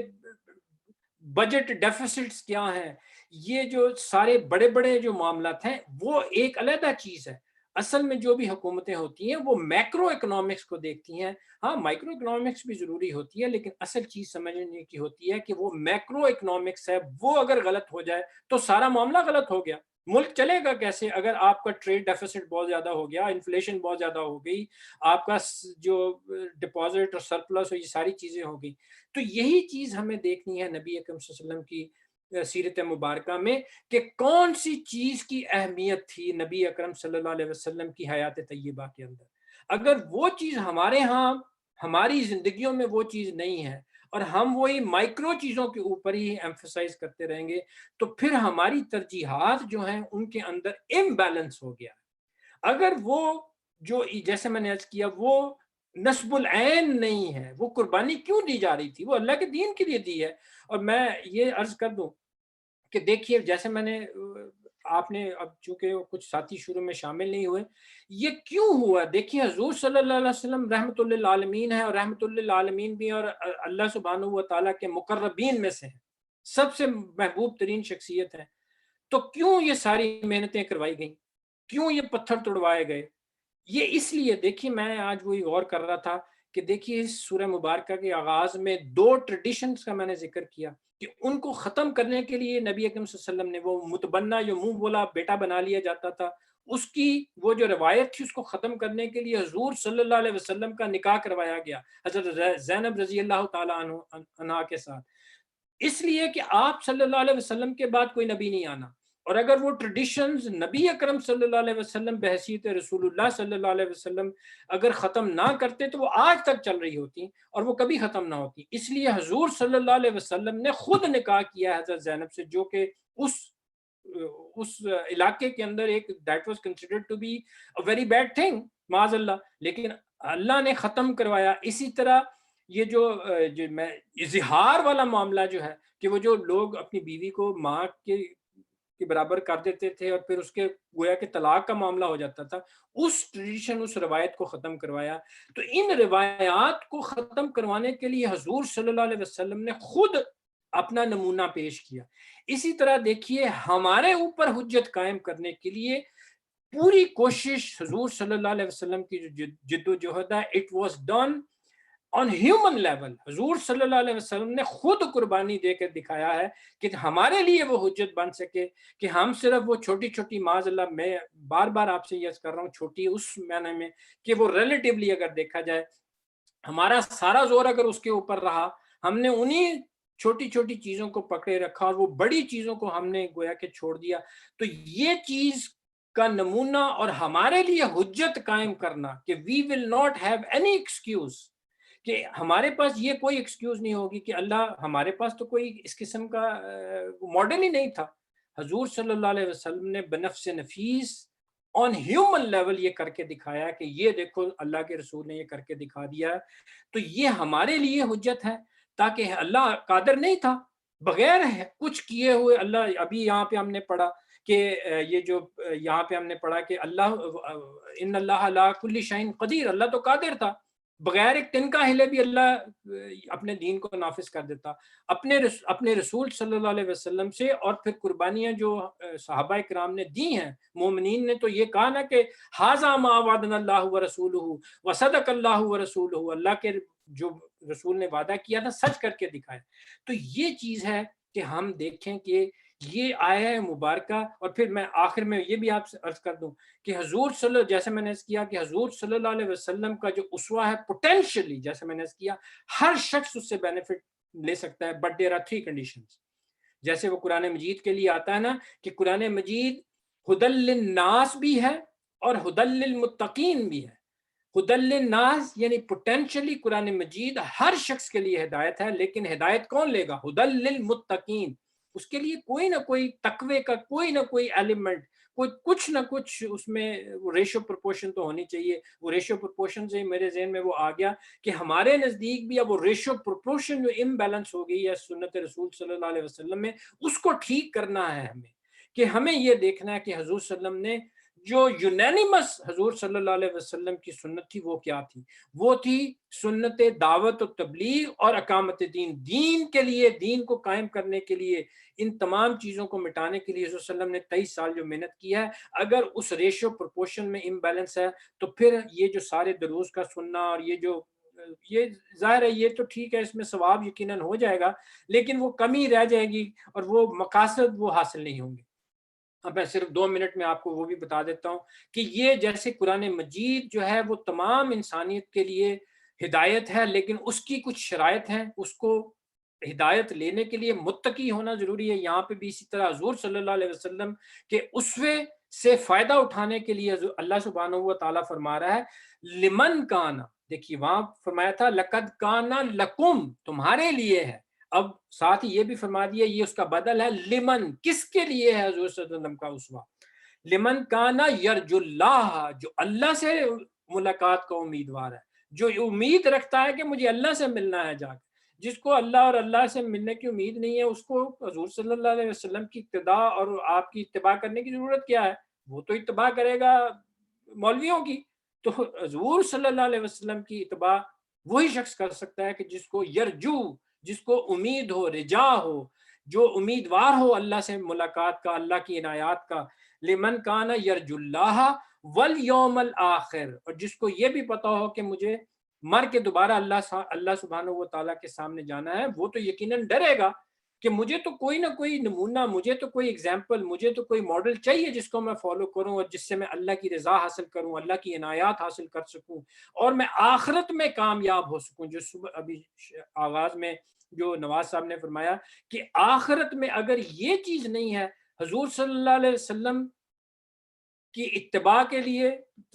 بجٹ ڈیفیسٹس کیا ہیں، یہ جو سارے بڑے بڑے جو معاملات ہیں وہ ایک علیحدہ چیز ہے۔ اصل میں جو بھی حکومتیں ہوتی ہیں وہ میکرو اکنامکس کو دیکھتی ہیں، ہاں مائکرو اکنامکس بھی ضروری ہوتی ہے، لیکن اصل چیز سمجھنے کی ہوتی ہے کہ وہ میکرو اکنامکس ہے، وہ اگر غلط ہو جائے تو سارا معاملہ غلط ہو گیا۔ ملک چلے گا کیسے اگر آپ کا ٹریڈ ڈیفیسٹ بہت زیادہ ہو گیا، انفلیشن بہت زیادہ ہو گئی، آپ کا جو ڈپازٹ اور سرپلس ہو، یہ ساری چیزیں ہو گئی۔ تو یہی چیز ہمیں دیکھنی ہے نبی اکرم صلی اللہ علیہ وسلم کی سیرت مبارکہ میں کہ کون سی چیز کی اہمیت تھی نبی اکرم صلی اللہ علیہ وسلم کی حیات طیبہ کے اندر۔ اگر وہ چیز ہمارے ہاں ہماری زندگیوں میں وہ چیز نہیں ہے اور ہم وہی مائکرو چیزوں کے اوپر ہی ایمفسائز کرتے رہیں گے تو پھر ہماری ترجیحات جو ہیں ان کے اندر امبیلنس ہو گیا۔ اگر وہ جو جیسے میں نے عرض کیا وہ نصب العین نہیں ہے، وہ قربانی کیوں دی جا رہی تھی؟ وہ اللہ کے دین کے لیے دی ہے۔ اور میں یہ عرض کر دوں کہ دیکھیے جیسے میں نے آپ نے اب چونکہ کچھ ساتھی شروع میں شامل نہیں ہوئے، یہ کیوں ہوا؟ دیکھیے حضور صلی اللہ علیہ وسلم رحمۃ للعالمین ہے، اور رحمۃ للعالمین بھی اور اللہ سبحانہ و تعالیٰ کے مقربین میں سے ہیں، سب سے محبوب ترین شخصیت ہے. تو کیوں یہ ساری محنتیں کروائی گئیں؟ کیوں یہ پتھر توڑوائے گئے؟ یہ اس لیے، دیکھیے میں آج وہی غور کر رہا تھا کہ دیکھیے اس سورہ مبارکہ کے آغاز میں 2 ٹریڈیشنز کا میں نے ذکر کیا کہ ان کو ختم کرنے کے لیے نبی اکرم صلی اللہ علیہ وسلم نے وہ متبنہ جو منہ بولا بیٹا بنا لیا جاتا تھا، اس کی وہ جو روایت تھی اس کو ختم کرنے کے لیے حضور صلی اللہ علیہ وسلم کا نکاح کروایا گیا حضرت زینب رضی اللہ تعالیٰ عنہا کے ساتھ، اس لیے کہ آپ صلی اللہ علیہ وسلم کے بعد کوئی نبی نہیں آنا. اور اگر وہ ٹریڈیشنز نبی اکرم صلی اللہ علیہ وسلم بحیثیت رسول اللہ صلی اللہ علیہ وسلم اگر ختم نہ کرتے تو وہ آج تک چل رہی ہوتی اور وہ کبھی ختم نہ ہوتی. اس لیے حضور صلی اللہ علیہ وسلم نے خود نکاح کیا حضرت زینب سے، جو کہ اس علاقے کے اندر ایک that was considered to be a very bad thing معاذ اللہ، لیکن اللہ نے ختم کروایا. اسی طرح یہ جو میں اظہار والا معاملہ جو ہے کہ وہ جو لوگ اپنی بیوی کو ماں کے برابر کر دیتے تھے اور پھر اس کے گویا کہ طلاق کا معاملہ ہو جاتا تھا، اس ٹریڈیشن اس روایت کو ختم کروایا. تو ان روایات کو ختم کروانے کے لیے حضور صلی اللہ علیہ وسلم نے خود اپنا نمونہ پیش کیا. اسی طرح دیکھیے ہمارے اوپر حجت قائم کرنے کے لیے پوری کوشش حضور صلی اللہ علیہ وسلم کی جو جد و جہد ہے it was done on human level. حضور صلی اللہ علیہ وسلم نے خود قربانی دے کر دکھایا ہے کہ ہمارے لیے وہ حجت بن سکے کہ ہم صرف وہ چھوٹی چھوٹی معاذ اللہ، میں بار بار آپ سے یہ کر رہا ہوں چھوٹی اس معنی میں کہ وہ ریلیٹیولی اگر دیکھا جائے ہمارا سارا زور اگر اس کے اوپر رہا، ہم نے انہی چھوٹی چھوٹی چیزوں کو پکڑے رکھا اور وہ بڑی چیزوں کو ہم نے گویا کہ چھوڑ دیا، تو یہ چیز کا نمونہ اور ہمارے لیے حجت قائم کرنا کہ we will not have any excuse, کہ ہمارے پاس یہ کوئی ایکسکیوز نہیں ہوگی کہ اللہ، ہمارے پاس تو کوئی اس قسم کا ماڈل ہی نہیں تھا. حضور صلی اللہ علیہ وسلم نے بنفس نفیس آن ہیومن لیول یہ کر کے دکھایا کہ یہ دیکھو اللہ کے رسول نے یہ کر کے دکھا دیا. تو یہ ہمارے لیے حجت ہے، تاکہ اللہ قادر نہیں تھا بغیر کچھ کیے ہوئے. اللہ ابھی یہاں پہ ہم نے پڑھا کہ یہ جو یہاں پہ ہم نے پڑھا کہ اللہ ان اللہ علی کل شیء قدیر، اللہ تو قادر تھا، بغیر ایک تن کا ہلے بھی اللہ اپنے دین کو نافذ کر دیتا. اپنے رسول صلی اللہ علیہ وسلم سے اور پھر قربانیاں جو صحابہ کرام نے دی ہیں، مومنین نے تو یہ کہا نا کہ ھذا ما وعدنا اللہ ورسولہ وصدق اللہ ورسولہ، اللہ کے جو رسول نے وعدہ کیا تھا سچ کر کے دکھایا. تو یہ چیز ہے کہ ہم دیکھیں کہ یہ آیا مبارکہ. اور پھر میں آخر میں یہ بھی آپ سے عرض کر دوں کہ حضور جیسے میں نے کیا کہ حضور صلی اللہ علیہ وسلم کا جو اسوہ ہے پوٹینشلی، جیسے میں نے کیا ہر شخص اس سے بینیفٹ لے سکتا ہے، بٹ دیر آر 3 کنڈیشنز. جیسے وہ قرآن مجید کے لیے آتا ہے نا کہ قرآن مجید ھدی للناس بھی ہے اور ھدی للمتقین بھی ہے. ھدی للناس یعنی پوٹینشلی قرآن مجید ہر شخص کے لیے ہدایت ہے، لیکن ہدایت کون لے گا؟ ھدی للمتقین. اس کے لیے کوئی نہ کوئی تقوی کا کوئی نہ کوئی ایلیمنٹ، کچھ نہ کچھ اس میں ریشو پرپورشن تو ہونی چاہیے. وہ ریشو پرپورشن سے میرے ذہن میں وہ آ گیا کہ ہمارے نزدیک بھی اب وہ ریشو پرپورشن جو امبیلنس ہو گئی ہے سنت رسول صلی اللہ علیہ وسلم میں، اس کو ٹھیک کرنا ہے ہمیں. کہ ہمیں یہ دیکھنا ہے کہ حضور صلی اللہ علیہ وسلم نے جو یونینیمس حضور صلی اللہ علیہ وسلم کی سنت تھی وہ کیا تھی؟ وہ تھی سنت دعوت و تبلیغ اور اقامت دین. دین کے لیے، دین کو قائم کرنے کے لیے، ان تمام چیزوں کو مٹانے کے لیے حضور صلی اللہ علیہ وسلم نے 23 سال جو محنت کی ہے، اگر اس ریشو پرپورشن میں امبیلنس ہے تو پھر یہ جو سارے دروس کا سننا اور یہ ظاہر ہے یہ تو ٹھیک ہے، اس میں ثواب یقیناً ہو جائے گا، لیکن وہ کمی رہ جائے گی اور وہ مقاصد وہ حاصل نہیں ہوں گے. اب میں صرف 2 منٹ میں آپ کو وہ بھی بتا دیتا ہوں کہ یہ جیسے قرآن مجید جو ہے وہ تمام انسانیت کے لیے ہدایت ہے، لیکن اس کی کچھ شرائط ہیں. اس کو ہدایت لینے کے لیے متقی ہونا ضروری ہے. یہاں پہ بھی اسی طرح حضور صلی اللہ علیہ وسلم کے اسوے سے فائدہ اٹھانے کے لیے اللہ سبحانہ و تعالیٰ فرما رہا ہے لمن کانا. دیکھیے وہاں فرمایا تھا لقد کانا لکم، تمہارے لیے ہے. اب ساتھ ہی یہ بھی فرما دیا یہ اس کا بدل ہے لمن، کس کے لیے ہے حضور صلی اللہ علیہ وسلم کا اسوہ؟ لمن کانا یرجو اللہ، جو اللہ سے ملاقات کا امیدوار ہے، جو امید رکھتا ہے کہ مجھے اللہ سے ملنا ہے جا کے. جس کو اللہ اور اللہ سے ملنے کی امید نہیں ہے اس کو حضور صلی اللہ علیہ وسلم کی اقتداء اور آپ کی اتباع کرنے کی ضرورت کیا ہے؟ وہ تو اتباع کرے گا مولویوں کی. تو حضور صلی اللہ علیہ وسلم کی اتباع وہی شخص کر سکتا ہے کہ جس کو یرجو، جس کو امید ہو، رجا ہو، جو امیدوار ہو اللہ سے ملاقات کا، اللہ کی عنایات کا. لمن کان یرجو اللہ والیوم الآخر، اور جس کو یہ بھی پتا ہو کہ مجھے مر کے دوبارہ اللہ سبحانہ و تعالیٰ کے سامنے جانا ہے، وہ تو یقیناً ڈرے گا کہ مجھے تو کوئی نہ کوئی نمونہ، مجھے تو کوئی ایگزامپل، مجھے تو کوئی ماڈل چاہیے جس کو میں فالو کروں اور جس سے میں اللہ کی رضا حاصل کروں، اللہ کی عنایات حاصل کر سکوں اور میں آخرت میں کامیاب ہو سکوں. جو صبح ابھی آغاز میں جو نواز صاحب نے فرمایا کہ آخرت میں اگر یہ چیز نہیں ہے حضور صلی اللہ علیہ وسلم کی اتباع کے لیے،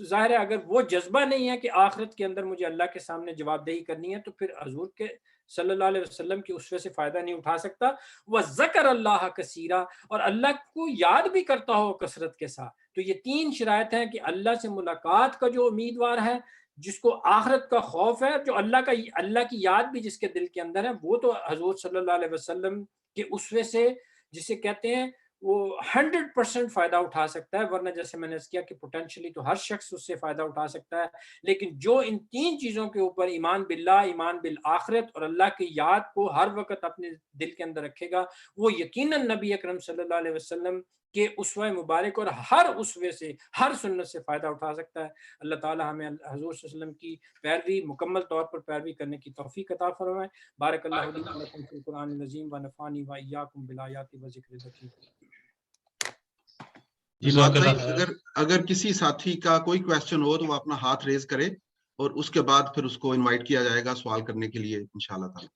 ظاہر ہے اگر وہ جذبہ نہیں ہے کہ آخرت کے اندر مجھے اللہ کے سامنے جواب دہی کرنی ہے، تو پھر حضور کے صلی اللہ علیہ وسلم کی اسوے سے فائدہ نہیں اٹھا سکتا. وَذَكَرَ اللَّهَ كَثِيرًا، اور اللہ کو یاد بھی کرتا ہو کثرت کے ساتھ. تو یہ تین شرائط ہیں کہ اللہ سے ملاقات کا جو امیدوار ہے، جس کو آخرت کا خوف ہے، جو اللہ کی یاد بھی جس کے دل کے اندر ہے، وہ تو حضور صلی اللہ علیہ وسلم کے اسوے سے، جسے کہتے ہیں، وہ 100% فائدہ اٹھا سکتا ہے. ورنہ جیسے میں نے کیا کہ پوٹینشلی تو ہر شخص اس سے فائدہ اٹھا سکتا ہے، لیکن جو ان تین چیزوں کے اوپر ایمان باللہ، ایمان بالآخرت اور اللہ کی یاد کو ہر وقت اپنے دل کے اندر رکھے گا، وہ یقیناً نبی اکرم صلی اللہ علیہ وسلم کے اسوہ مبارک اور ہر اسوے سے، ہر سنت سے فائدہ اٹھا سکتا ہے. اللہ تعالی ہمیں حضور صلی اللہ علیہ وسلم کی پیروی، مکمل طور پر پیروی کرنے کی توفیق عطا فرمائے. بارک اللہ لی و لکم فی القرآن العظیم و نفعنی و ایاکم بالآیات و ذکر الحکیم. جی نواز بھائی، اگر کسی ساتھی کا کوئی کویسچن ہو تو وہ اپنا ہاتھ ریز کرے اور اس کے بعد پھر اس کو انوائٹ کیا جائے گا سوال کرنے کے لیے انشاءاللہ تعالی.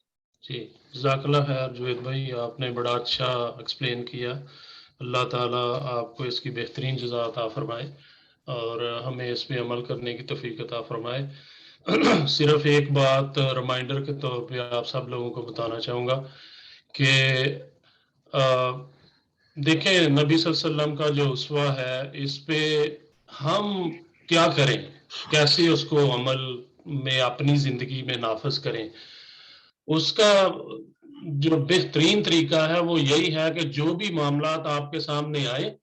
جی جزاک اللہ خیر جوید بھائی، آپ نے بڑا اچھا ایکسپلین کیا. اللہ تعالیٰ آپ کو اس کی بہترین جزا عطا فرمائے اور ہمیں اس پہ عمل کرنے کی توفیق عطا فرمائے. صرف ایک بات ریمائنڈر کے طور پہ آپ سب لوگوں کو بتانا چاہوں گا کہ دیکھیں نبی صلی اللہ علیہ وسلم کا جو اسوہ ہے، اس پہ ہم کیا کریں، کیسے اس کو عمل میں اپنی زندگی میں نافذ کریں. اس کا جو بہترین طریقہ ہے وہ یہی ہے کہ جو بھی معاملات آپ کے سامنے آئے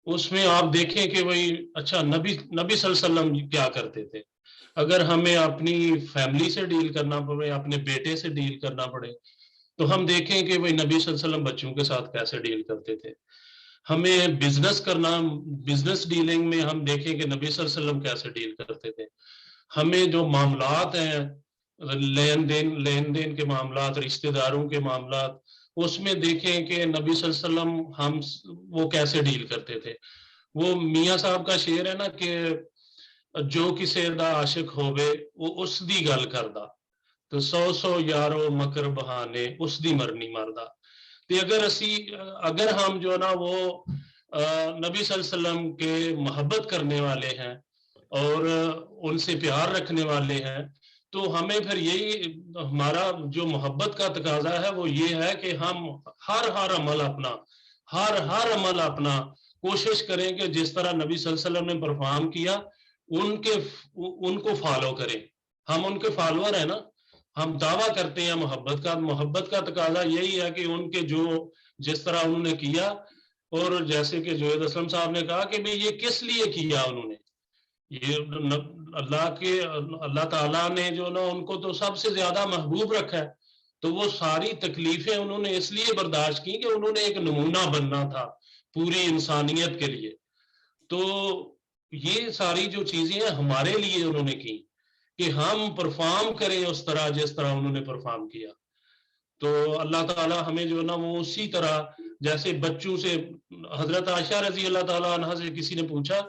اس میں آپ دیکھیں کہ وہی اچھا نبی صلی اللہ علیہ وسلم کیا کرتے تھے. اگر ہمیں اپنی فیملی سے ڈیل کرنا پڑے، اپنے بیٹے سے ڈیل کرنا پڑے، تو ہم دیکھیں کہ وہی نبی صلی اللہ علیہ وسلم بچوں کے ساتھ کیسے ڈیل کرتے تھے. ہمیں بزنس کرنا، بزنس ڈیلنگ میں ہم دیکھیں کہ نبی صلی اللہ علیہ وسلم کیسے ڈیل کرتے تھے. ہمیں جو معاملات ہیں، لین دین کے معاملات، رشتہ داروں کے معاملات، اس میں دیکھیں کہ نبی صلی اللہ علیہ وسلم وہ کیسے ڈیل کرتے تھے. وہ میاں صاحب کا شعر ہے نا کہ جو کسے دا عاشق ہوئے وہ اس دی گل کردا، تو 100 یارو مکر بہانے اس دی مرنی مردہ. اگر ہم جو نا وہ نبی صلی اللہ علیہ وسلم کے محبت کرنے والے ہیں اور ان سے پیار رکھنے والے ہیں، تو ہمیں پھر یہی ہمارا جو محبت کا تقاضا ہے وہ یہ ہے کہ ہم ہر عمل اپنا کوشش کریں کہ جس طرح نبی صلی اللہ علیہ وسلم نے پرفارم کیا ان کو فالو کریں. ہم ان کے فالوور ہیں نا، ہم دعویٰ کرتے ہیں محبت کا تقاضا یہی ہے کہ ان کے جو جس طرح انہوں نے کیا، اور جیسے کہ جوید اسلم صاحب نے کہا کہ بھئی یہ کس لیے کیا انہوں نے، یہ اللہ تعالیٰ نے جو نا ان کو تو سب سے زیادہ محبوب رکھا ہے، تو وہ ساری تکلیفیں انہوں نے اس لیے برداشت کی کہ انہوں نے ایک نمونہ بننا تھا پوری انسانیت کے لیے. تو یہ ساری جو چیزیں ہیں ہمارے لیے انہوں نے کی کہ ہم پرفارم کریں اس طرح جس طرح انہوں نے پرفارم کیا. تو اللہ تعالیٰ ہمیں جو نا وہ اسی طرح، جیسے بچوں سے حضرت عائشہ رضی اللہ تعالیٰ عنہ سے کسی نے پوچھا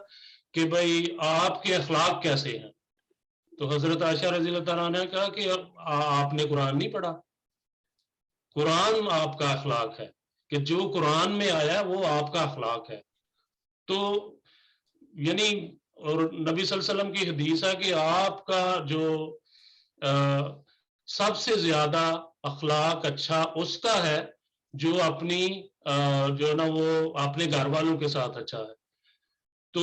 کہ بھئی آپ کے اخلاق کیسے ہیں، تو حضرت عائشہ رضی اللہ تعالیٰ عنہ نے کہا کہ آپ نے قرآن نہیں پڑھا، قرآن آپ کا اخلاق ہے، کہ جو قرآن میں آیا وہ آپ کا اخلاق ہے. تو یعنی اور نبی صلی اللہ علیہ وسلم کی حدیث ہے کہ آپ کا جو سب سے زیادہ اخلاق اچھا اس کا ہے جو اپنی جو نا وہ اپنے گھر والوں کے ساتھ اچھا ہے. تو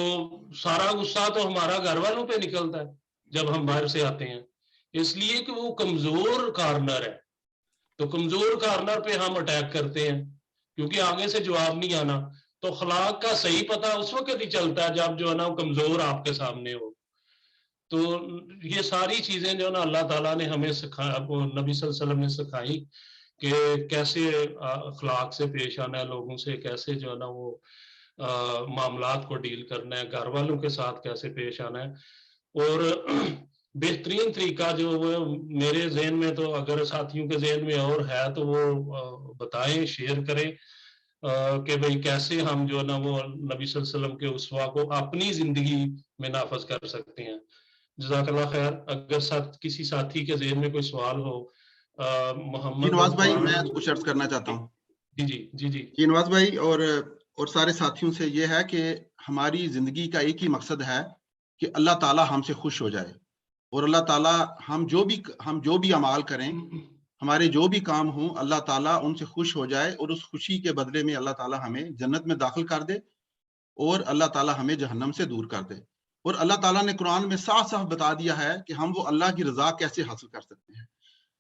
سارا غصہ تو ہمارا گھر والوں پہ نکلتا ہے جب ہم باہر سے آتے ہیں اس لیے کہ وہ کمزور کارنر ہے، تو کمزور کارنر پہ ہم اٹیک کرتے ہیں کیونکہ آگے سے جواب نہیں آنا. تو اخلاق کا صحیح پتہ اس وقت ہی چلتا ہے جب جو ہے نا وہ کمزور آپ کے سامنے ہو. تو یہ ساری چیزیں جو ہے نا اللہ تعالیٰ نے ہمیں سکھایا، نبی صلی اللہ علیہ وسلم نے سکھائی کہ کیسے اخلاق سے پیش آنا ہے، لوگوں سے کیسے جو ہے نا وہ معاملات کو ڈیل کرنا ہے، گھر والوں کے ساتھ کیسے پیش آنا ہے. اور بہترین طریقہ جو وہ میرے ذہن میں، تو اگر ساتھیوں کے ذہن میں اور ہے تو وہ بتائیں، شیئر کریں کہ بھئی کیسے ہم جو ہے نا وہ نبی صلی اللہ علیہ وسلم کے اسوہ کو اپنی زندگی میں نافذ کر سکتے ہیں. جزاک اللہ خیر. اگر کسی ساتھی کے ذہن میں کوئی سوال ہو. جی محمد نواز بھائی، عرفان. میں کچھ عرض کرنا چاہتا ہوں. جی نواز بھائی اور سارے ساتھیوں سے یہ ہے کہ ہماری زندگی کا ایک ہی مقصد ہے کہ اللہ تعالیٰ ہم سے خوش ہو جائے، اور اللہ تعالیٰ ہم جو بھی اعمال کریں، ہمارے جو بھی کام ہوں، اللہ تعالیٰ ان سے خوش ہو جائے، اور اس خوشی کے بدلے میں اللہ تعالیٰ ہمیں جنت میں داخل کر دے، اور اللہ تعالیٰ ہمیں جہنم سے دور کر دے. اور اللہ تعالیٰ نے قرآن میں صاف صاف بتا دیا ہے کہ ہم وہ اللہ کی رضا کیسے حاصل کر سکتے ہیں.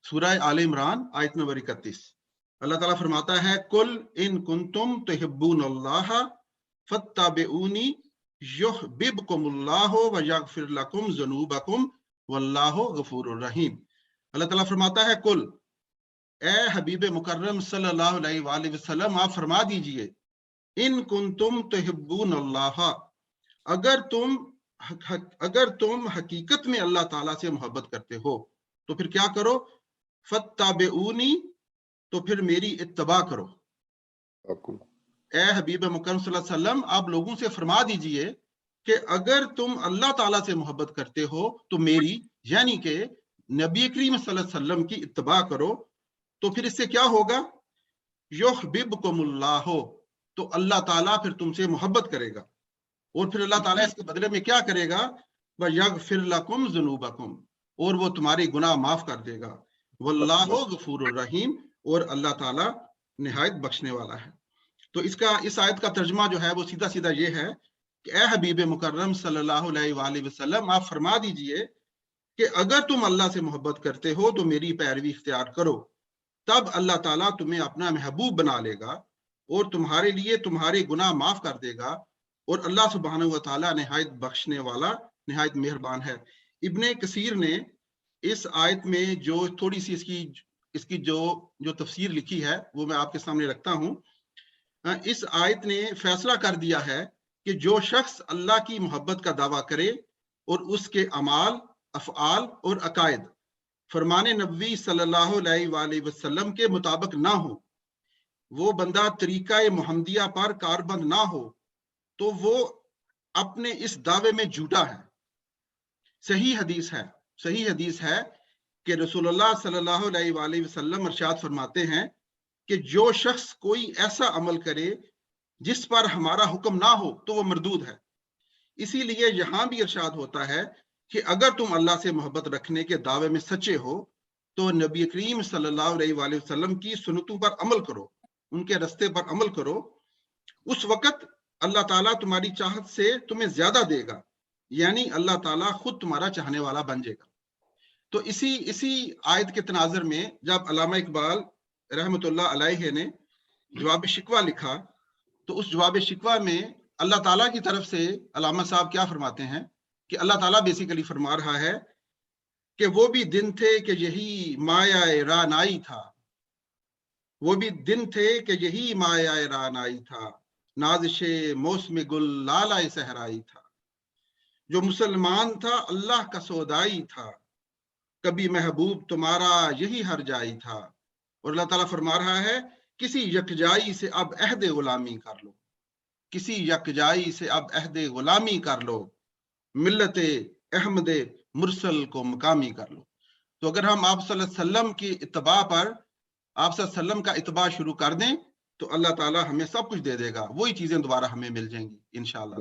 سورہ آل عمران آیت نمبر 31 اللہ تعالیٰ فرماتا ہے، قل ان کنتم تحبون اللہ فاتبعونی یحببکم اللہ ویغفر لکم ذنوبکم واللہ غفور الرحیم. اللہ تعالیٰ فرماتا ہے، قل، اے حبیب مکرم صلی اللہ علیہ وآلہ وسلم، آپ فرما دیجئے، ان کنتم تحبون اللہ، اگر تم حقیقت میں اللہ تعالیٰ سے محبت کرتے ہو تو پھر کیا کرو؟ فاتبعونی، تو پھر میری اتباع کرو. اے حبیب مکرم صلی اللہ علیہ وسلم، آپ لوگوں سے فرما دیجئے کہ اگر تم اللہ تعالیٰ سے محبت کرتے ہو تو میری، یعنی کہ نبی کریم صلی اللہ علیہ وسلم کی اتباع کرو. تو پھر اس سے کیا ہوگا؟ یحببکم اللہ، تو اللہ تعالیٰ پھر تم سے محبت کرے گا، اور پھر اللہ تعالیٰ اس کے بدلے میں کیا کرے گا؟ وَيَغْفِرْ لَكُمْ ذُنُوبَكُمْ، اور وہ تمہارے گناہ معاف کر دے گا. واللہ غفور الرحیم، اور اللہ تعالیٰ نہایت بخشنے والا ہے. تو اس آیت کا ترجمہ جو ہے وہ سیدھا سیدھا یہ ہے کہ اے حبیب مکرم صلی اللہ علیہ وآلہ وسلم، آپ فرما دیجئے کہ اگر تم اللہ سے محبت کرتے ہو تو میری پیروی اختیار کرو، تب اللہ تعالیٰ تمہیں اپنا محبوب بنا لے گا، اور تمہارے لیے تمہارے گناہ معاف کر دے گا، اور اللہ سبحانہ و تعالیٰ نہایت بخشنے والا، نہایت مہربان ہے. ابن کثیر نے اس آیت میں جو تھوڑی سی اس کی جو تفسیر لکھی ہے وہ میں آپ کے سامنے رکھتا ہوں. اس آیت نے فیصلہ کر دیا ہے کہ جو شخص اللہ کی محبت کا دعویٰ کرے اور اس کے اعمال، افعال اور عقائد فرمان نبوی صلی اللہ علیہ وآلہ وسلم کے مطابق نہ ہو، وہ بندہ طریقہ محمدیہ پر کاربند نہ ہو، تو وہ اپنے اس دعوے میں جھوٹا ہے. صحیح حدیث ہے کہ رسول اللہ صلی اللہ علیہ وآلہ وسلم ارشاد فرماتے ہیں کہ جو شخص کوئی ایسا عمل کرے جس پر ہمارا حکم نہ ہو تو وہ مردود ہے. اسی لیے یہاں بھی ارشاد ہوتا ہے کہ اگر تم اللہ سے محبت رکھنے کے دعوے میں سچے ہو تو نبی کریم صلی اللہ علیہ وآلہ وسلم کی سنتوں پر عمل کرو، ان کے رستے پر عمل کرو. اس وقت اللہ تعالیٰ تمہاری چاہت سے تمہیں زیادہ دے گا، یعنی اللہ تعالیٰ خود تمہارا چاہنے والا بن جائے گا. تو اسی آیت کے تناظر میں جب علامہ اقبال رحمۃ اللہ علیہ نے جواب شکوہ لکھا، تو اس جواب شکوہ میں اللہ تعالیٰ کی طرف سے علامہ صاحب کیا فرماتے ہیں کہ اللہ تعالیٰ بیسیکلی فرما رہا ہے کہ وہ بھی دن تھے کہ یہی مایا رانائی تھا، وہ بھی دن تھے کہ یہی مایا رانائی تھا، نازش موسم گل لالائے صحرائی تھا، جو مسلمان تھا اللہ کا سودائی تھا، کبھی محبوب تمہارا یہی ہر جائی تھا. اور اللہ تعالیٰ فرما رہا ہے کسی یکجائی سے اب عہد غلامی کر لو، کسی یکجائی سے اب عہد غلامی کر لو، ملت احمد مرسل کو مقامی کر لو. تو اگر ہم آپ صلی اللہ علیہ وسلم کی اتباع پر، آپ صلی اللہ علیہ وسلم کا اتباع شروع کر دیں تو اللہ تعالیٰ ہمیں سب کچھ دے دے گا، وہی چیزیں دوبارہ ہمیں مل جائیں گی انشاءاللہ.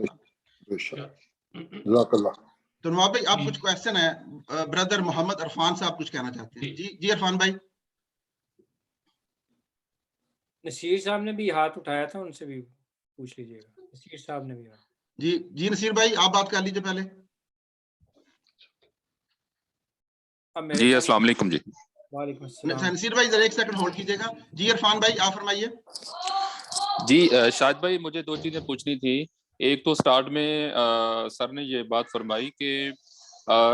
تو نواب بھائی آپ کچھ کویسچن ہے؟ بردر محمد عرفان صاحب کچھ کہنا چاہتے ہیں. جی عرفان بھائی. نصیر صاحب نے بھی ہاتھ اٹھایا تھا، ان سے بھی پوچھ لیجیے گا. نصیر صاحب نے بھی جی نصیر بھائی آپ بات کر لیجیے پہلے. جی السلام علیکم. جی وعلیکم السلام. نصیر بھائی ذرا ایک سیکنڈ ہولڈ کیجیے گا. جی عرفان بھائی آپ فرمائیے. جی شاہد بھائی مجھے دو چیزیں پوچھنی تھی. ایک تو سٹارٹ میں سر نے یہ بات فرمائی کہ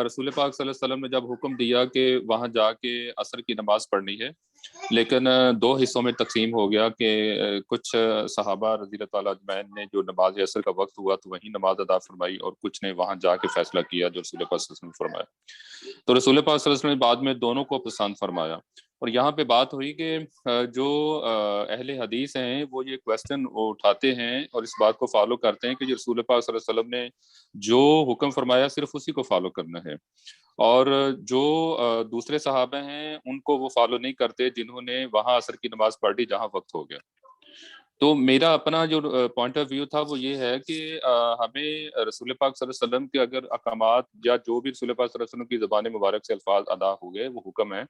رسول پاک صلی اللہ علیہ وسلم نے جب حکم دیا کہ وہاں جا کے عصر کی نماز پڑھنی ہے، لیکن دو حصوں میں تقسیم ہو گیا کہ کچھ صحابہ رضی اللہ تعالیٰ اجمعین نے جو نماز عصر کا وقت ہوا تو وہیں نماز ادا فرمائی، اور کچھ نے وہاں جا کے فیصلہ کیا جو رسول پاک صلی اللہ علیہ وسلم نے فرمایا. تو رسول پاک صلی اللہ علیہ وسلم نے بعد میں دونوں کو پسند فرمایا. اور یہاں پہ بات ہوئی کہ جو اہل حدیث ہیں وہ یہ کویسچن اٹھاتے ہیں اور اس بات کو فالو کرتے ہیں کہ جو رسول پاک صلی اللہ علیہ وسلم نے جو حکم فرمایا صرف اسی کو فالو کرنا ہے، اور جو دوسرے صحابہ ہیں ان کو وہ فالو نہیں کرتے جنہوں نے وہاں عصر کی نماز پڑھ لی جہاں وقت ہو گیا. تو میرا اپنا جو پوائنٹ آف ویو تھا وہ یہ ہے کہ ہمیں رسول پاک صلی اللہ علیہ وسلم کے اگر احکامات یا جو بھی رسول پاک صلی اللہ علیہ وسلم کی زبان مبارک سے الفاظ ادا ہو گئے وہ حکم ہے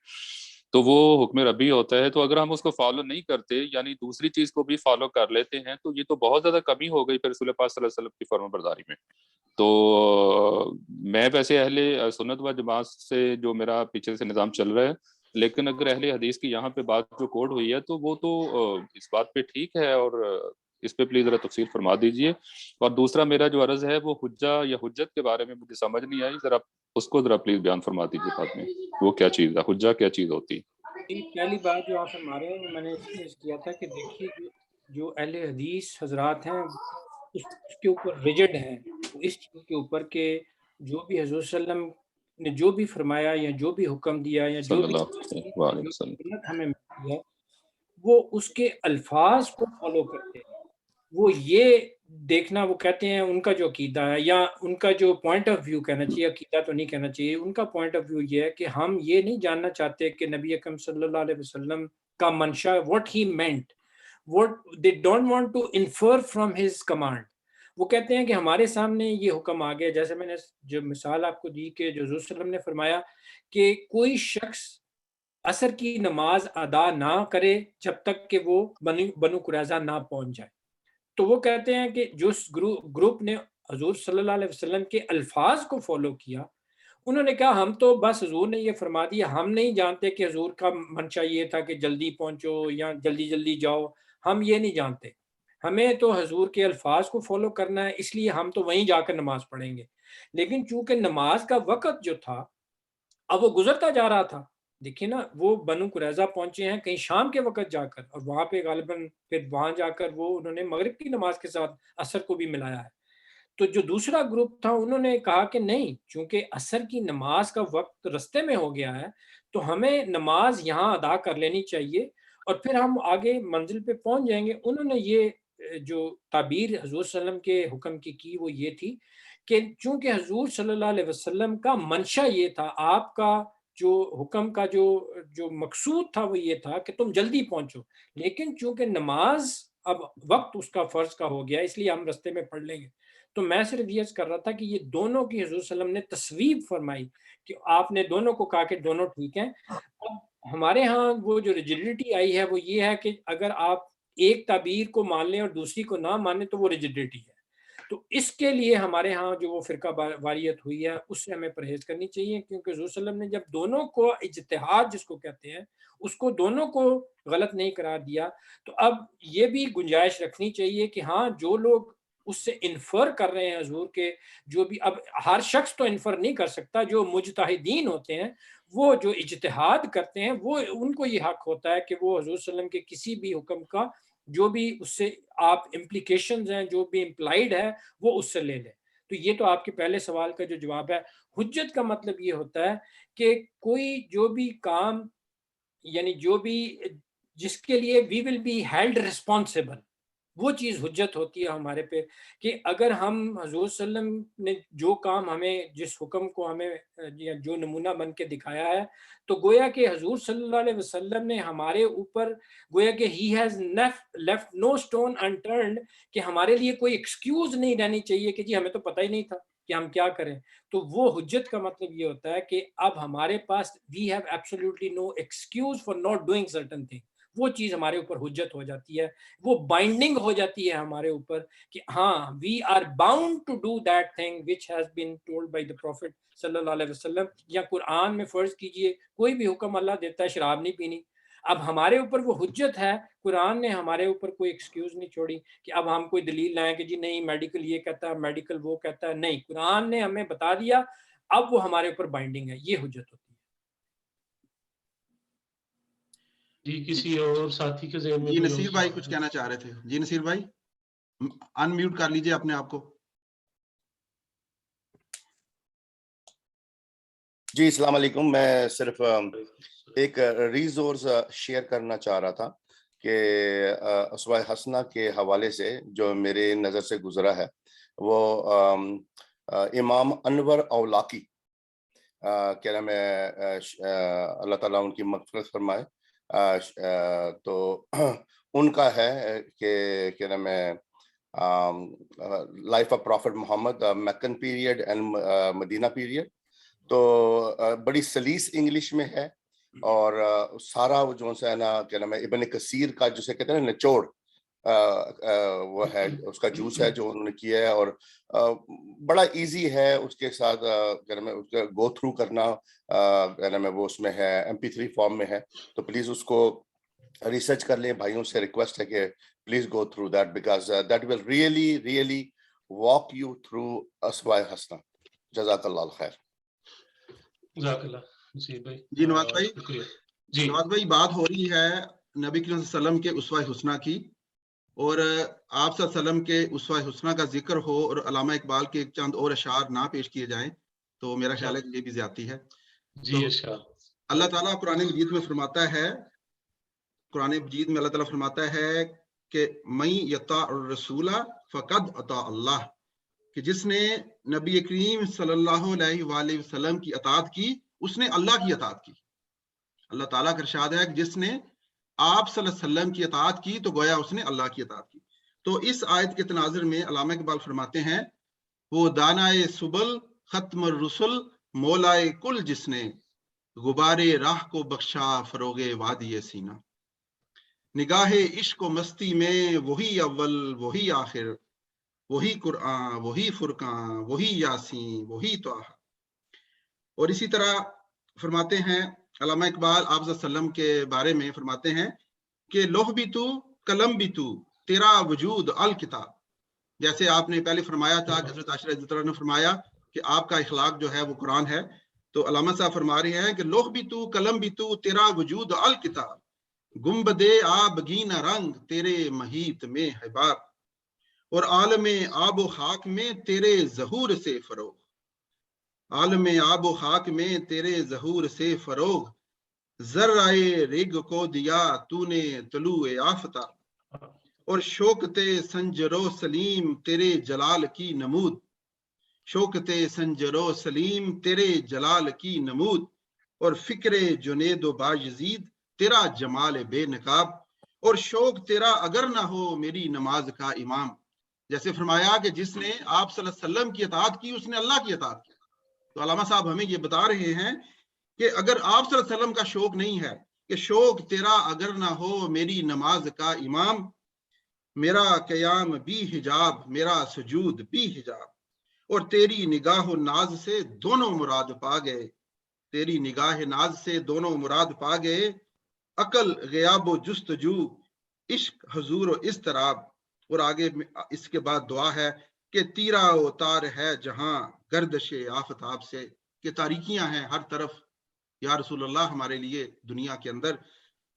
تو وہ حکم ربی ہوتا ہے. تو اگر ہم اس کو فالو نہیں کرتے یعنی دوسری چیز کو بھی فالو کر لیتے ہیں تو یہ تو بہت زیادہ کمی ہو گئی پھر رسول پاک صلی اللہ علیہ وسلم کی فرمان برداری میں. تو میں ویسے اہل سنت و جماعت سے جو میرا پیچھے سے نظام چل رہا ہے، لیکن اگر اہل حدیث کی یہاں پہ بات جو کوڈ ہوئی ہے تو وہ تو اس بات پہ ٹھیک ہے، اور اس پہ پلیز ذرا تفصیل فرما دیجئے. اور دوسرا میرا جو عرض ہے وہ حجہ یا حجت کے بارے میں مجھے سمجھ نہیں آئی، ذرا اس کو ذرا پلیز بیان فرما دیجیے بعد میں، وہ کیا چیز ہے، حجہ کیا چیز ہوتی ہے؟ پہلی بات جو آپ فرما رہے ہیں میں نے اس لیے کیا تھا کہ دیکھیے جو اہل حدیث حضرات ہیں اس کے اوپر ریجڈ ہیں، اس چیز کے اوپر کہ جو بھی حضور صلی اللہ علیہ وسلم نے جو بھی فرمایا یا جو بھی حکم دیا یا جو بھی سنت ہمیں ملتی ہے وہ اس کے الفاظ کو فالو کرتے ہیں. وہ یہ دیکھنا، وہ کہتے ہیں ان کا جو عقیدہ ہے یا ان کا جو پوائنٹ آف ویو کہنا چاہیے، عقیدہ تو نہیں کہنا چاہیے، ان کا پوائنٹ آف ویو یہ ہے کہ ہم یہ نہیں جاننا چاہتے کہ نبی اکرم صلی اللہ علیہ وسلم کا منشا what he meant, what they don't want to infer from his command. وہ کہتے ہیں کہ ہمارے سامنے یہ حکم آ گیا، جیسے میں نے جو مثال آپ کو دی کہ جو حضور صلی اللہ علیہ وسلم نے فرمایا کہ کوئی شخص عصر کی نماز ادا نہ کرے جب تک کہ وہ بنو قریظہ نہ پہنچ جائے. تو وہ کہتے ہیں کہ جو گروپ نے حضور صلی اللہ علیہ وسلم کے الفاظ کو فالو کیا، انہوں نے کہا ہم تو بس حضور نے یہ فرما دیا، ہم نہیں جانتے کہ حضور کا منشا یہ تھا کہ جلدی پہنچو یا جلدی جلدی جاؤ، ہم یہ نہیں جانتے، ہمیں تو حضور کے الفاظ کو فالو کرنا ہے، اس لیے ہم تو وہیں جا کر نماز پڑھیں گے. لیکن چونکہ نماز کا وقت جو تھا اب وہ گزرتا جا رہا تھا، دیکھیں نا وہ بنو قریظہ پہنچے ہیں کہیں شام کے وقت جا کر، اور وہاں پہ غالباً پھر وہاں جا کر وہ انہوں نے مغرب کی نماز کے ساتھ عصر کو بھی ملایا ہے. تو جو دوسرا گروپ تھا انہوں نے کہا کہ نہیں، چونکہ عصر کی نماز کا وقت رستے میں ہو گیا ہے تو ہمیں نماز یہاں ادا کر لینی چاہیے اور پھر ہم آگے منزل پہ پہنچ جائیں گے. انہوں نے یہ جو تعبیر حضور صلی اللہ علیہ وسلم کے حکم کی وہ یہ تھی کہ چونکہ حضور صلی اللہ علیہ وسلم کا منشا یہ تھا، آپ کا جو حکم کا جو مقصود تھا وہ یہ تھا کہ تم جلدی پہنچو، لیکن چونکہ نماز اب وقت اس کا فرض کا ہو گیا اس لیے ہم رستے میں پڑھ لیں گے. تو میں صرف یہ کر رہا تھا کہ یہ دونوں کی حضور صلی اللہ علیہ وسلم نے تصویب فرمائی کہ آپ نے دونوں کو کہا کہ دونوں ٹھیک ہیں. اب ہمارے ہاں وہ جو ریجیڈیٹی آئی ہے وہ یہ ہے کہ اگر آپ ایک تعبیر کو مان لیں اور دوسری کو نہ مانیں تو وہ ریجیڈیٹی ہے. تو اس کے لیے ہمارے ہاں جو وہ فرقہ واریت ہوئی ہے اس سے ہمیں پرہیز کرنی چاہیے، کیونکہ حضور صلی اللہ علیہ وسلم نے جب دونوں کو اجتہاد جس کو کہتے ہیں اس کو دونوں کو غلط نہیں قرار دیا، تو اب یہ بھی گنجائش رکھنی چاہیے کہ ہاں جو لوگ اس سے انفر کر رہے ہیں حضور کے، جو بھی اب ہر شخص تو انفر نہیں کر سکتا، جو مجتہدین ہوتے ہیں وہ جو اجتہاد کرتے ہیں وہ ان کو یہ حق ہوتا ہے کہ وہ حضور صلی اللہ علیہ وسلم کے کسی بھی حکم کا جو بھی اس سے آپ امپلیکیشنز ہیں، جو بھی امپلائیڈ ہے وہ اس سے لے لیں. تو یہ تو آپ کے پہلے سوال کا جو جواب ہے. حجت کا مطلب یہ ہوتا ہے کہ کوئی جو بھی کام یعنی جو بھی جس کے لیے وی ول بی ہیلڈ ریسپانسبل، وہ چیز حجت ہوتی ہے ہمارے پہ. کہ اگر ہم حضور صلی اللہ علیہ وسلم نے جو کام ہمیں جس حکم کو ہمیں جو نمونہ بن کے دکھایا ہے تو گویا کہ حضور صلی اللہ علیہ وسلم نے ہمارے اوپر گویا کہ he has left no stone unturned, کہ ہمارے لیے کوئی ایکسکیوز نہیں رہنی چاہیے کہ جی ہمیں تو پتہ ہی نہیں تھا کہ ہم کیا کریں. تو وہ حجت کا مطلب یہ ہوتا ہے کہ اب ہمارے پاس we have absolutely no excuse for not doing certain thing. وہ چیز ہمارے اوپر حجت ہو جاتی ہے، وہ بائنڈنگ ہو جاتی ہے ہمارے اوپر کہ ہاں we are bound to do that thing which has been told by the prophet صلی اللہ علیہ وسلم. یا قرآن میں فرض کیجئے کوئی بھی حکم اللہ دیتا ہے شراب نہیں پینی، اب ہمارے اوپر وہ حجت ہے، قرآن نے ہمارے اوپر کوئی ایکسکیوز نہیں چھوڑی کہ اب ہم کوئی دلیل لائیں کہ جی نہیں میڈیکل یہ کہتا ہے میڈیکل وہ کہتا ہے، نہیں، قرآن نے ہمیں بتا دیا، اب وہ ہمارے اوپر بائنڈنگ ہے، یہ حجت ہوتی ہے. جی کسی اور ساتھی کے ذہن میں جی کوئی نصیر اور بھائی سوال کچھ ہے؟ کہنا چاہ رہے تھے. جی نصیر بھائی ان میوٹ کر لیجئے اپنے آپ کو. جی السلام علیکم. میں صرف ایک ریسورس شیئر کرنا چاہ رہا تھا کہ اسوہ حسنہ کے حوالے سے جو میرے نظر سے گزرا ہے وہ امام انور اولاکی کیا نام ہے، اللہ تعالیٰ ان کی مغفرت فرمائے، تو ان کا ہے کہ کیا نام ہے life of prophet Muhammad, Meccan period and Medina period. تو بڑی سلیس انگلش میں ہے اور سارا جو ہے نا کیا نام ہے ابن کثیر کا جسے کہتے ہیں نا نچوڑ وہ ہے، اس کا جوس ہے جو انہوں نے کیا ہے، اور بڑا ایزی ہے اس کے ساتھ کیا نام ہے اس کا گو تھرو کرنا، کیا نام ہے وہ اس میں ہے MP3 فارم میں ہے. تو پلیز اس کو ریسرچ کر لیں. بھائیوں سے ریکویسٹ ہے کہ please go through that because that will really walk you through اسوہ حسنہ. جزاک اللہ خیر. جزاک اللہ نصیر بھائی. جی نواز بھائی، شکریہ. جی نواز بھائی بات ہو رہی ہے نبی کریم صلی اللہ علیہ وسلم کے اسوہ حسنہ کی، اور آپ صلی اللہ علیہ وسلم کے اسوہ حسنہ کا ذکر ہو اور علامہ اقبال کے چند اور اشعار نہ پیش کیے جائیں تو میرا خیال ہے کہ یہ بھی زیادتی ہے. جی ارشاد. اللہ تعالیٰ قرآن مجید میں فرماتا ہے، قرآن مجید میں اللہ تعالیٰ فرماتا ہے کہ من یطاع الرسول فقد اطاع اللہ، کہ جس نے نبی کریم صلی اللہ علیہ وآلہ وسلم کی اطاعت کی اس نے اللہ کی اطاعت کی. اللہ تعالیٰ کا ارشاد ہے کہ جس نے آپ صلی اللہ علیہ وسلم کی اطاعت کی تو گویا اس نے اللہ کی اطاعت کی. تو اس آیت کے تناظر میں علامہ اقبال فرماتے ہیں وہ دانائے سبل ختم الرسل مولائے کل جس نے غبار راہ کو بخشا فروغ وادی سینہ. نگاہ عشق و مستی میں وہی اول وہی آخر، وہی قرآن وہی فرقان وہی یاسین وہی طٰہٰ. اور اسی طرح فرماتے ہیں علامہ اقبال آپ صلی اللہ علیہ وسلم کے بارے میں فرماتے ہیں کہ لوح بھی تو قلم بھی تو تیرا وجود الکتاب. جیسے آپ نے پہلے فرمایا تھا کہ حضرت عائشہ رضی اللہ عنہا نے فرمایا کہ آپ کا اخلاق جو ہے وہ قرآن ہے، تو علامہ صاحب فرما رہے ہیں کہ لوح بھی تو قلم بھی تو تیرا وجود الکتاب، گنبدے آب گینا رنگ تیرے محیط میں ہے باب، اور عالم آب و خاک میں تیرے ظہور سے فروغ، عالم آب و خاک میں تیرے ظہور سے فروغ، ذرائے ریگ کو دیا تو نے طلوع آفتاب، اور شوکت سنجرو سلیم تیرے جلال کی نمود، شوکت سنجرو سلیم تیرے جلال کی نمود، اور فکر جنید و باجزید تیرا جمال بے نقاب، اور شوق تیرا اگر نہ ہو میری نماز کا امام. جیسے فرمایا کہ جس نے آپ صلی اللہ علیہ وسلم کی اطاعت کی اس نے اللہ کی اطاعت کی. تو علامہ صاحب ہمیں یہ بتا رہے ہیں کہ اگر آپ صلی اللہ علیہ وسلم کا شوق نہیں ہے کہ شوق تیرا اگر نہ ہو میری نماز کا امام، میرا قیام بھی حجاب میرا سجود بھی حجاب، اور تیری نگاہ و ناز سے دونوں مراد پا گئے، تیری نگاہ ناز سے دونوں مراد پا گئے، عقل غیاب و جستجو عشق حضور و اضطراب. اور آگے اس کے بعد دعا ہے کہ تیرا و تار ہے جہاں گردش آفتاب سے، کہ تاریکیاں ہیں ہر طرف یا رسول اللہ ہمارے لیے دنیا کے اندر،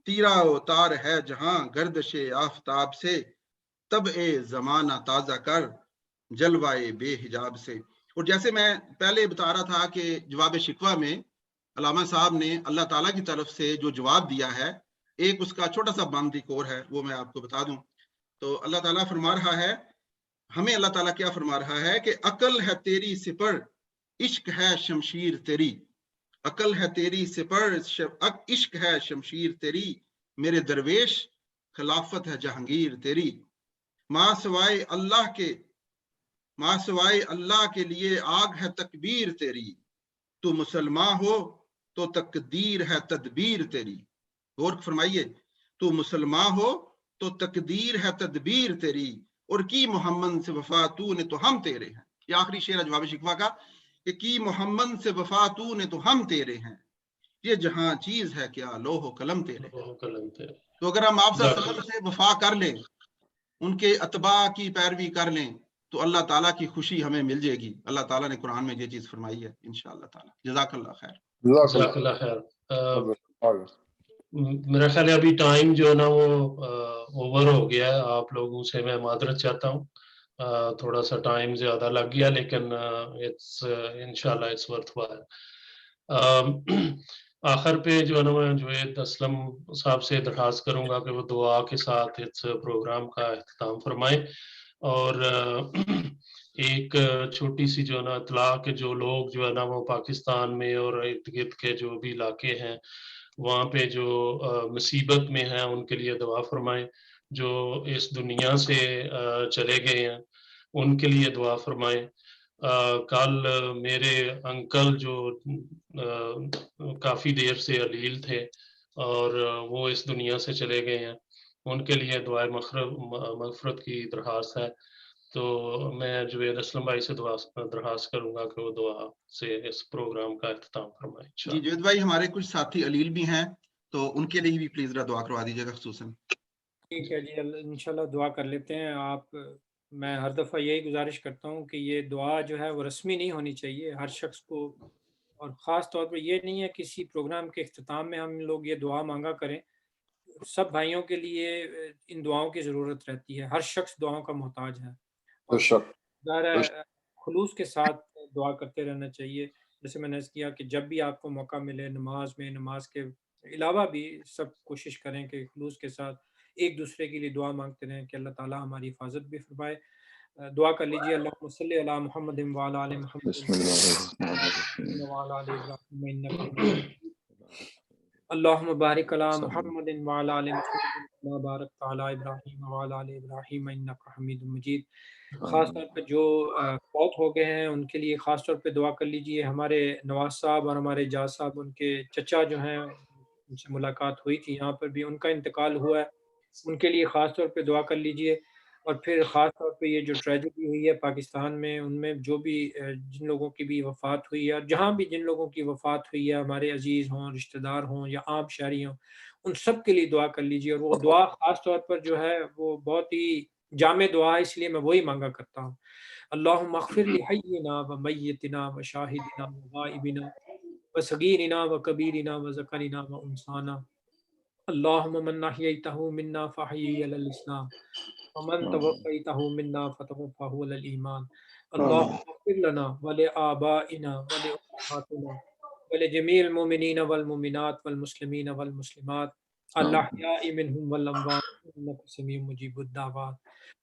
تیرا و تار ہے جہاں گردش آفتاب سے، طبع زمانہ تازہ کر جلوائے بے حجاب سے. اور جیسے میں پہلے بتا رہا تھا کہ جواب شکوہ میں علامہ صاحب نے اللہ تعالیٰ کی طرف سے جو جواب دیا ہے، ایک اس کا چھوٹا سا بند ایک اور ہے، وہ میں آپ کو بتا دوں. تو اللہ تعالیٰ فرما رہا ہے، ہمیں اللہ تعالیٰ کیا فرما رہا ہے کہ عقل ہے تیری سپر عشق ہے شمشیر تیری، عقل ہے تیری سپر عشق ہے شمشیر تیری، میرے درویش خلافت ہے جہانگیر تیری، ماں سوائے اللہ کے لیے آگ ہے تکبیر تیری، تو مسلمان ہو تو تقدیر ہے تدبیر تیری. غور فرمائیے، تو مسلمان ہو تو تقدیر ہے تدبیر تیری، اور کی محمد سے وفا تو نے تو ہم تیرے ہیں. یہ آخری شعر ہے جواب شکوہ کا کہ کی محمد سے وفا تو نے تو ہم تیرے ہیں، یہ جہاں چیز ہے کیا لوح و قلم تیرے. تو اگر ہم آپ صلی اللہ علیہ وسلم سے وفا کر لیں، ان کے اتباع کی پیروی کر لیں، تو اللہ تعالیٰ کی خوشی ہمیں مل جائے گی. اللہ تعالیٰ نے قرآن میں یہ چیز فرمائی ہے انشاءاللہ تعالیٰ. جزاک اللہ خیر. جزاک اللہ خیر. میرا خیال ہے ابھی ٹائم جو ہے نا وہ اوور ہو گیا ہے. آپ لوگوں سے میں معذرت چاہتا ہوں، تھوڑا سا ٹائم زیادہ لگ گیا، لیکن انشاءاللہ اٹس ورتھ وائل. آخر پہ جو ہے نا میں جوید اسلم صاحب سے درخواست کروں گا کہ وہ دعا کے ساتھ اس پروگرام کا اختتام فرمائیں. اور ایک چھوٹی سی جو ہے نا اطلاع کہ جو لوگ جو ہے نا وہ پاکستان میں اور ارد گرد کے جو بھی علاقے ہیں وہاں پہ جو مصیبت میں ہیں ان کے لیے دعا فرمائیں. جو اس دنیا سے چلے گئے ہیں ان کے لیے دعا فرمائیں. کل میرے انکل جو کافی دیر سے علیل تھے اور وہ اس دنیا سے چلے گئے ہیں، ان کے لیے دعائے مغفرت کی درخواست ہے. تو میں جوید اسلم بھائی سے درخواست کروں گا کہ وہ دعا سے اس پروگرام کا اختتام فرمائیں. جی جوید بھائی، ہمارے کچھ ساتھی علیل بھی ہیں تو ان کے لیے بھی پلیز دعا کروا دیجیے گا خصوصاً. ٹھیک ہے جی، انشاءاللہ دعا کر لیتے ہیں. میں ہر دفعہ یہی گزارش کرتا ہوں کہ یہ دعا جو ہے وہ رسمی نہیں ہونی چاہیے ہر شخص کو، اور خاص طور پر یہ نہیں ہے کسی پروگرام کے اختتام میں ہم لوگ یہ دعا مانگا کریں. سب بھائیوں کے لیے ان دعاؤں کی ضرورت رہتی ہے، ہر شخص دعاؤں کا محتاج ہے، اور خلوص کے ساتھ دعا کرتے رہنا چاہیے. جیسے میں نے عرض کیا کہ جب بھی آپ کو موقع ملے نماز میں، نماز کے علاوہ بھی سب کوشش کریں کہ خلوص کے ساتھ ایک دوسرے کے لیے دعا مانگتے رہیں کہ اللہ تعالیٰ ہماری حفاظت بھی فرمائے. دعا کر لیجیے. اللہم صلی علی محمد وعلی آل محمد وعلی آل ابراہیم انک حمید مجید. اللہم بارک علی محمد وعلی آل محمد کما بارکت علی ابراہیم وعلی آل ابراہیم انک حمید مجید. خاص طور پہ جو فوت ہو گئے ہیں ان کے لیے خاص طور پہ دعا کر لیجیے. ہمارے نواز صاحب اور ہمارے اجاز صاحب، ان کے چچا جو ہیں ان سے ملاقات ہوئی تھی یہاں پر بھی، ان کا انتقال ہوا ہے، ان کے لیے خاص طور پہ دعا کر لیجئے. اور پھر خاص طور پہ یہ جو ٹریجڈی ہوئی ہے پاکستان میں، ان میں جو بھی جن لوگوں کی بھی وفات ہوئی ہے، اور جہاں بھی جن لوگوں کی وفات ہوئی ہے، ہمارے عزیز ہوں، رشتہ دار ہوں یا عام شہری ہوں، ان سب کے لیے دعا کر لیجئے. اور وہ دعا خاص طور پر جو ہے وہ بہت ہی جامع دعا ہے، اس لیے میں وہی مانگا کرتا ہوں. اللہم اغفر لحینا و میتنا و شاہدنا و غائبنا و صغیرنا و کبیرنا و ذکرنا و انسانا. اللہم من احییتہ منا فاحیہ علی الاسلام ومن توفیتہ منا فتوفہ علی الایمان. اللہم اغفر لنا ولآبائنا ولأمہاتنا ولجمیع المؤمنین والمؤمنات والمسلمین والمسلمات الاحیاء منہم والاموات انک سمیع مجیب الدعوات.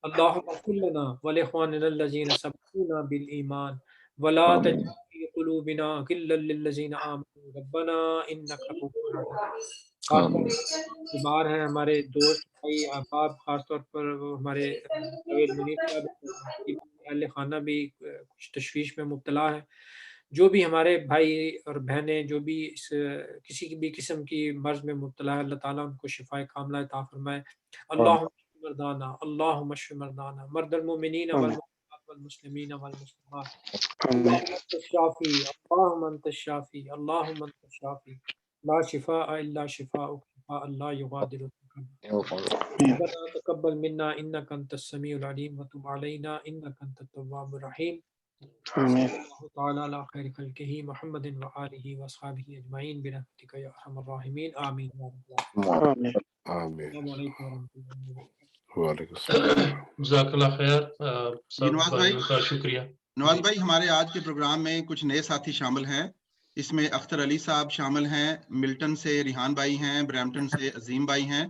اللہم اغفر لنا ولاخواننا الذین سبقونا بالایمان ولا تجعل فی قلوبنا غلا للذین آمنوا ربنا انک رؤوف رحیم. خاص طور پر بیمار ہیں ہمارے دوست بھائی احباب، خاص طور پر ہمارے جاوید منیر صاحب، اہل خانہ بھی کچھ تشویش میں مبتلا ہے. جو بھی ہمارے بھائی اور بہنیں جو بھی کسی بھی قسم کی مرض میں مبتلا ہے، اللہ تعالیٰ ان کو شفائے کاملہ عطا فرمائے. اللہم اشف مردانا، اللہم اشف مردانا، مرد المؤمنین والمؤمنات والمسلمین والمسلمات. اللہم انت الشافی، اللہم انت الشافی، اللہم انت الشافی، لا شفاء الا شفاءک شفاء لا یغادر سقما. ربنا تقبل منا انک انت السمیع العلیم وتب علینا انک انت التواب الرحیم. صلی اللہ تعالی علی خیر خلقہ محمد وآلہ واصحابہ اجمعین برحمتک یا ارحم الراحمین. آمین یا رب العالمین. السلام علیکم ورحمۃ اللہ وبرکاتہ. وعلیکم السلام. جزاک اللہ خیر. سب نواز بھائی، بھائیوں کا شکریہ. نواز بھائی، ہمارے آج کے پروگرام میں کچھ نئے ساتھی شامل ہیں. اس میں اختر علی صاحب شامل ہیں، ملٹن سے ریحان بھائی ہیں، برامپٹن سے عظیم بھائی ہیں،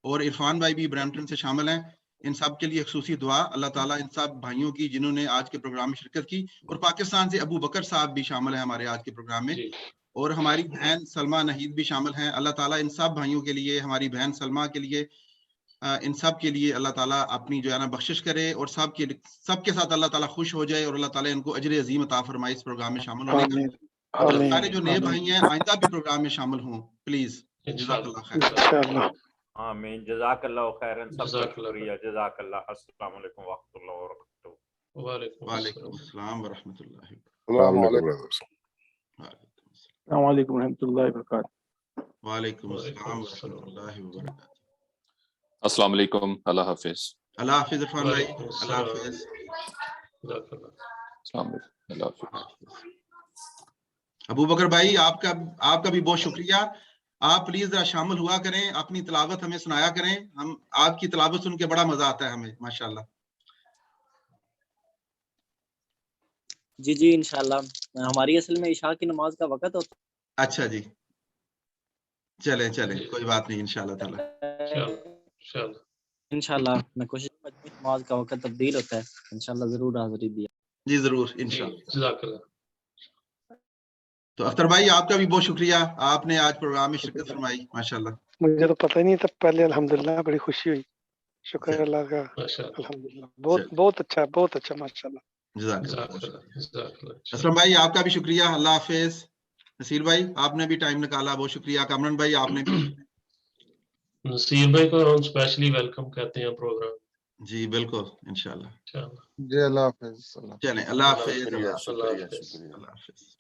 اور عرفان بھائی بھی برامپٹن سے شامل ہیں. ان سب کے لیے خصوصی دعا. اللہ تعالیٰ ان سب بھائیوں کی جنہوں نے آج کے پروگرام میں شرکت کی. اور پاکستان سے ابو بکر صاحب بھی شامل ہیں ہمارے آج کے پروگرام میں، اور ہماری بہن سلمہ نہید بھی شامل ہیں. اللہ تعالیٰ ان سب بھائیوں کے لیے، ہماری بہن سلمہ کے لیے، ان سب کے لیے اللہ تعالیٰ اپنی جو ہے نا بخشش کرے، اور سب کے ساتھ اللہ تعالیٰ خوش ہو جائے، اور اللہ تعالیٰ ان کو اجر عظیم عطا فرمائے اس پروگرام میں شامل ہونے کا. اور سارے جو نئے بھائی ہیں آئندہ بھی پروگرام میں شامل ہوں پلیز. جزاک اللہ خیر. آمین. جزاک اللہ خیرن. سب کا جزاک اللہ شکریہ. جزاک اللہ. السلام علیکم ورحمۃ اللہ وبرکاتہ. وعلیکم وعلیکم السلام السلام ورحمۃ اللہ السلام علیکم وبرکاتہ. السلام علیکم ورحمۃ اللہ وبرکاتہ. وعلیکم السلام ورحمۃ اللہ وبرکاتہ. السلام علیکم. اللہ حافظ. اللہ حافظ عرفان بھائی. وعلیکم اللہ السلام. حافظ. جزاک اللہ. السلام علیکم. اللہ حافظ. ابو بکر بھائی آپ کا بھی بہت شکریہ. آپ پلیز ذرا شامل ہوا کریں, اپنی تلاوت ہمیں سنایا کریں. ہم آپ کی تلاوت سن کے بڑا مزہ آتا ہے ہمیں ماشاءاللہ. جی جی انشاءاللہ. ہماری اصل میں عشاء کی نماز کا وقت ہوتا ہے. اچھا جی, چلیں کوئی بات نہیں انشاءاللہ تعالی. انشاءاللہ میں کوشش کرتا ہوں نماز کا وقت تبدیل ہوتا ہے, انشاءاللہ ضرور حاضری دیا. جی ضرور انشاءاللہ. جزاک اللہ. تو اختر بھائی آپ کا بھی بہت شکریہ, آپ نے آج پروگرام میں شرکت فرمائی ماشاءاللہ. مجھے تو پتہ ہی نہیں تھا پہلے. الحمدللہ بڑی خوشی ہوئی. شکر اللہ کا. ماشاءاللہ. الحمدللہ بہت اچھا ماشاءاللہ. جزاک جزاک اللہ. اللہ. جزاک اللہ. اسلم بھائی آپ کا بھی شکریہ. اللہ حافظ. نصیر بھائی آپ نے بھی ٹائم نکالا, بہت شکریہ. کامران بھائی آپ نے بھی. نصیر بھائی کو ہم اسپیشلی ویلکم کہتے ہیں پروگرام. جی بالکل انشاءاللہ. انشاءاللہ. جی اللہ حافظ. چلیں اللہ حافظ. شکریہ اللہ حافظ. شکریہ. اللہ حافظ.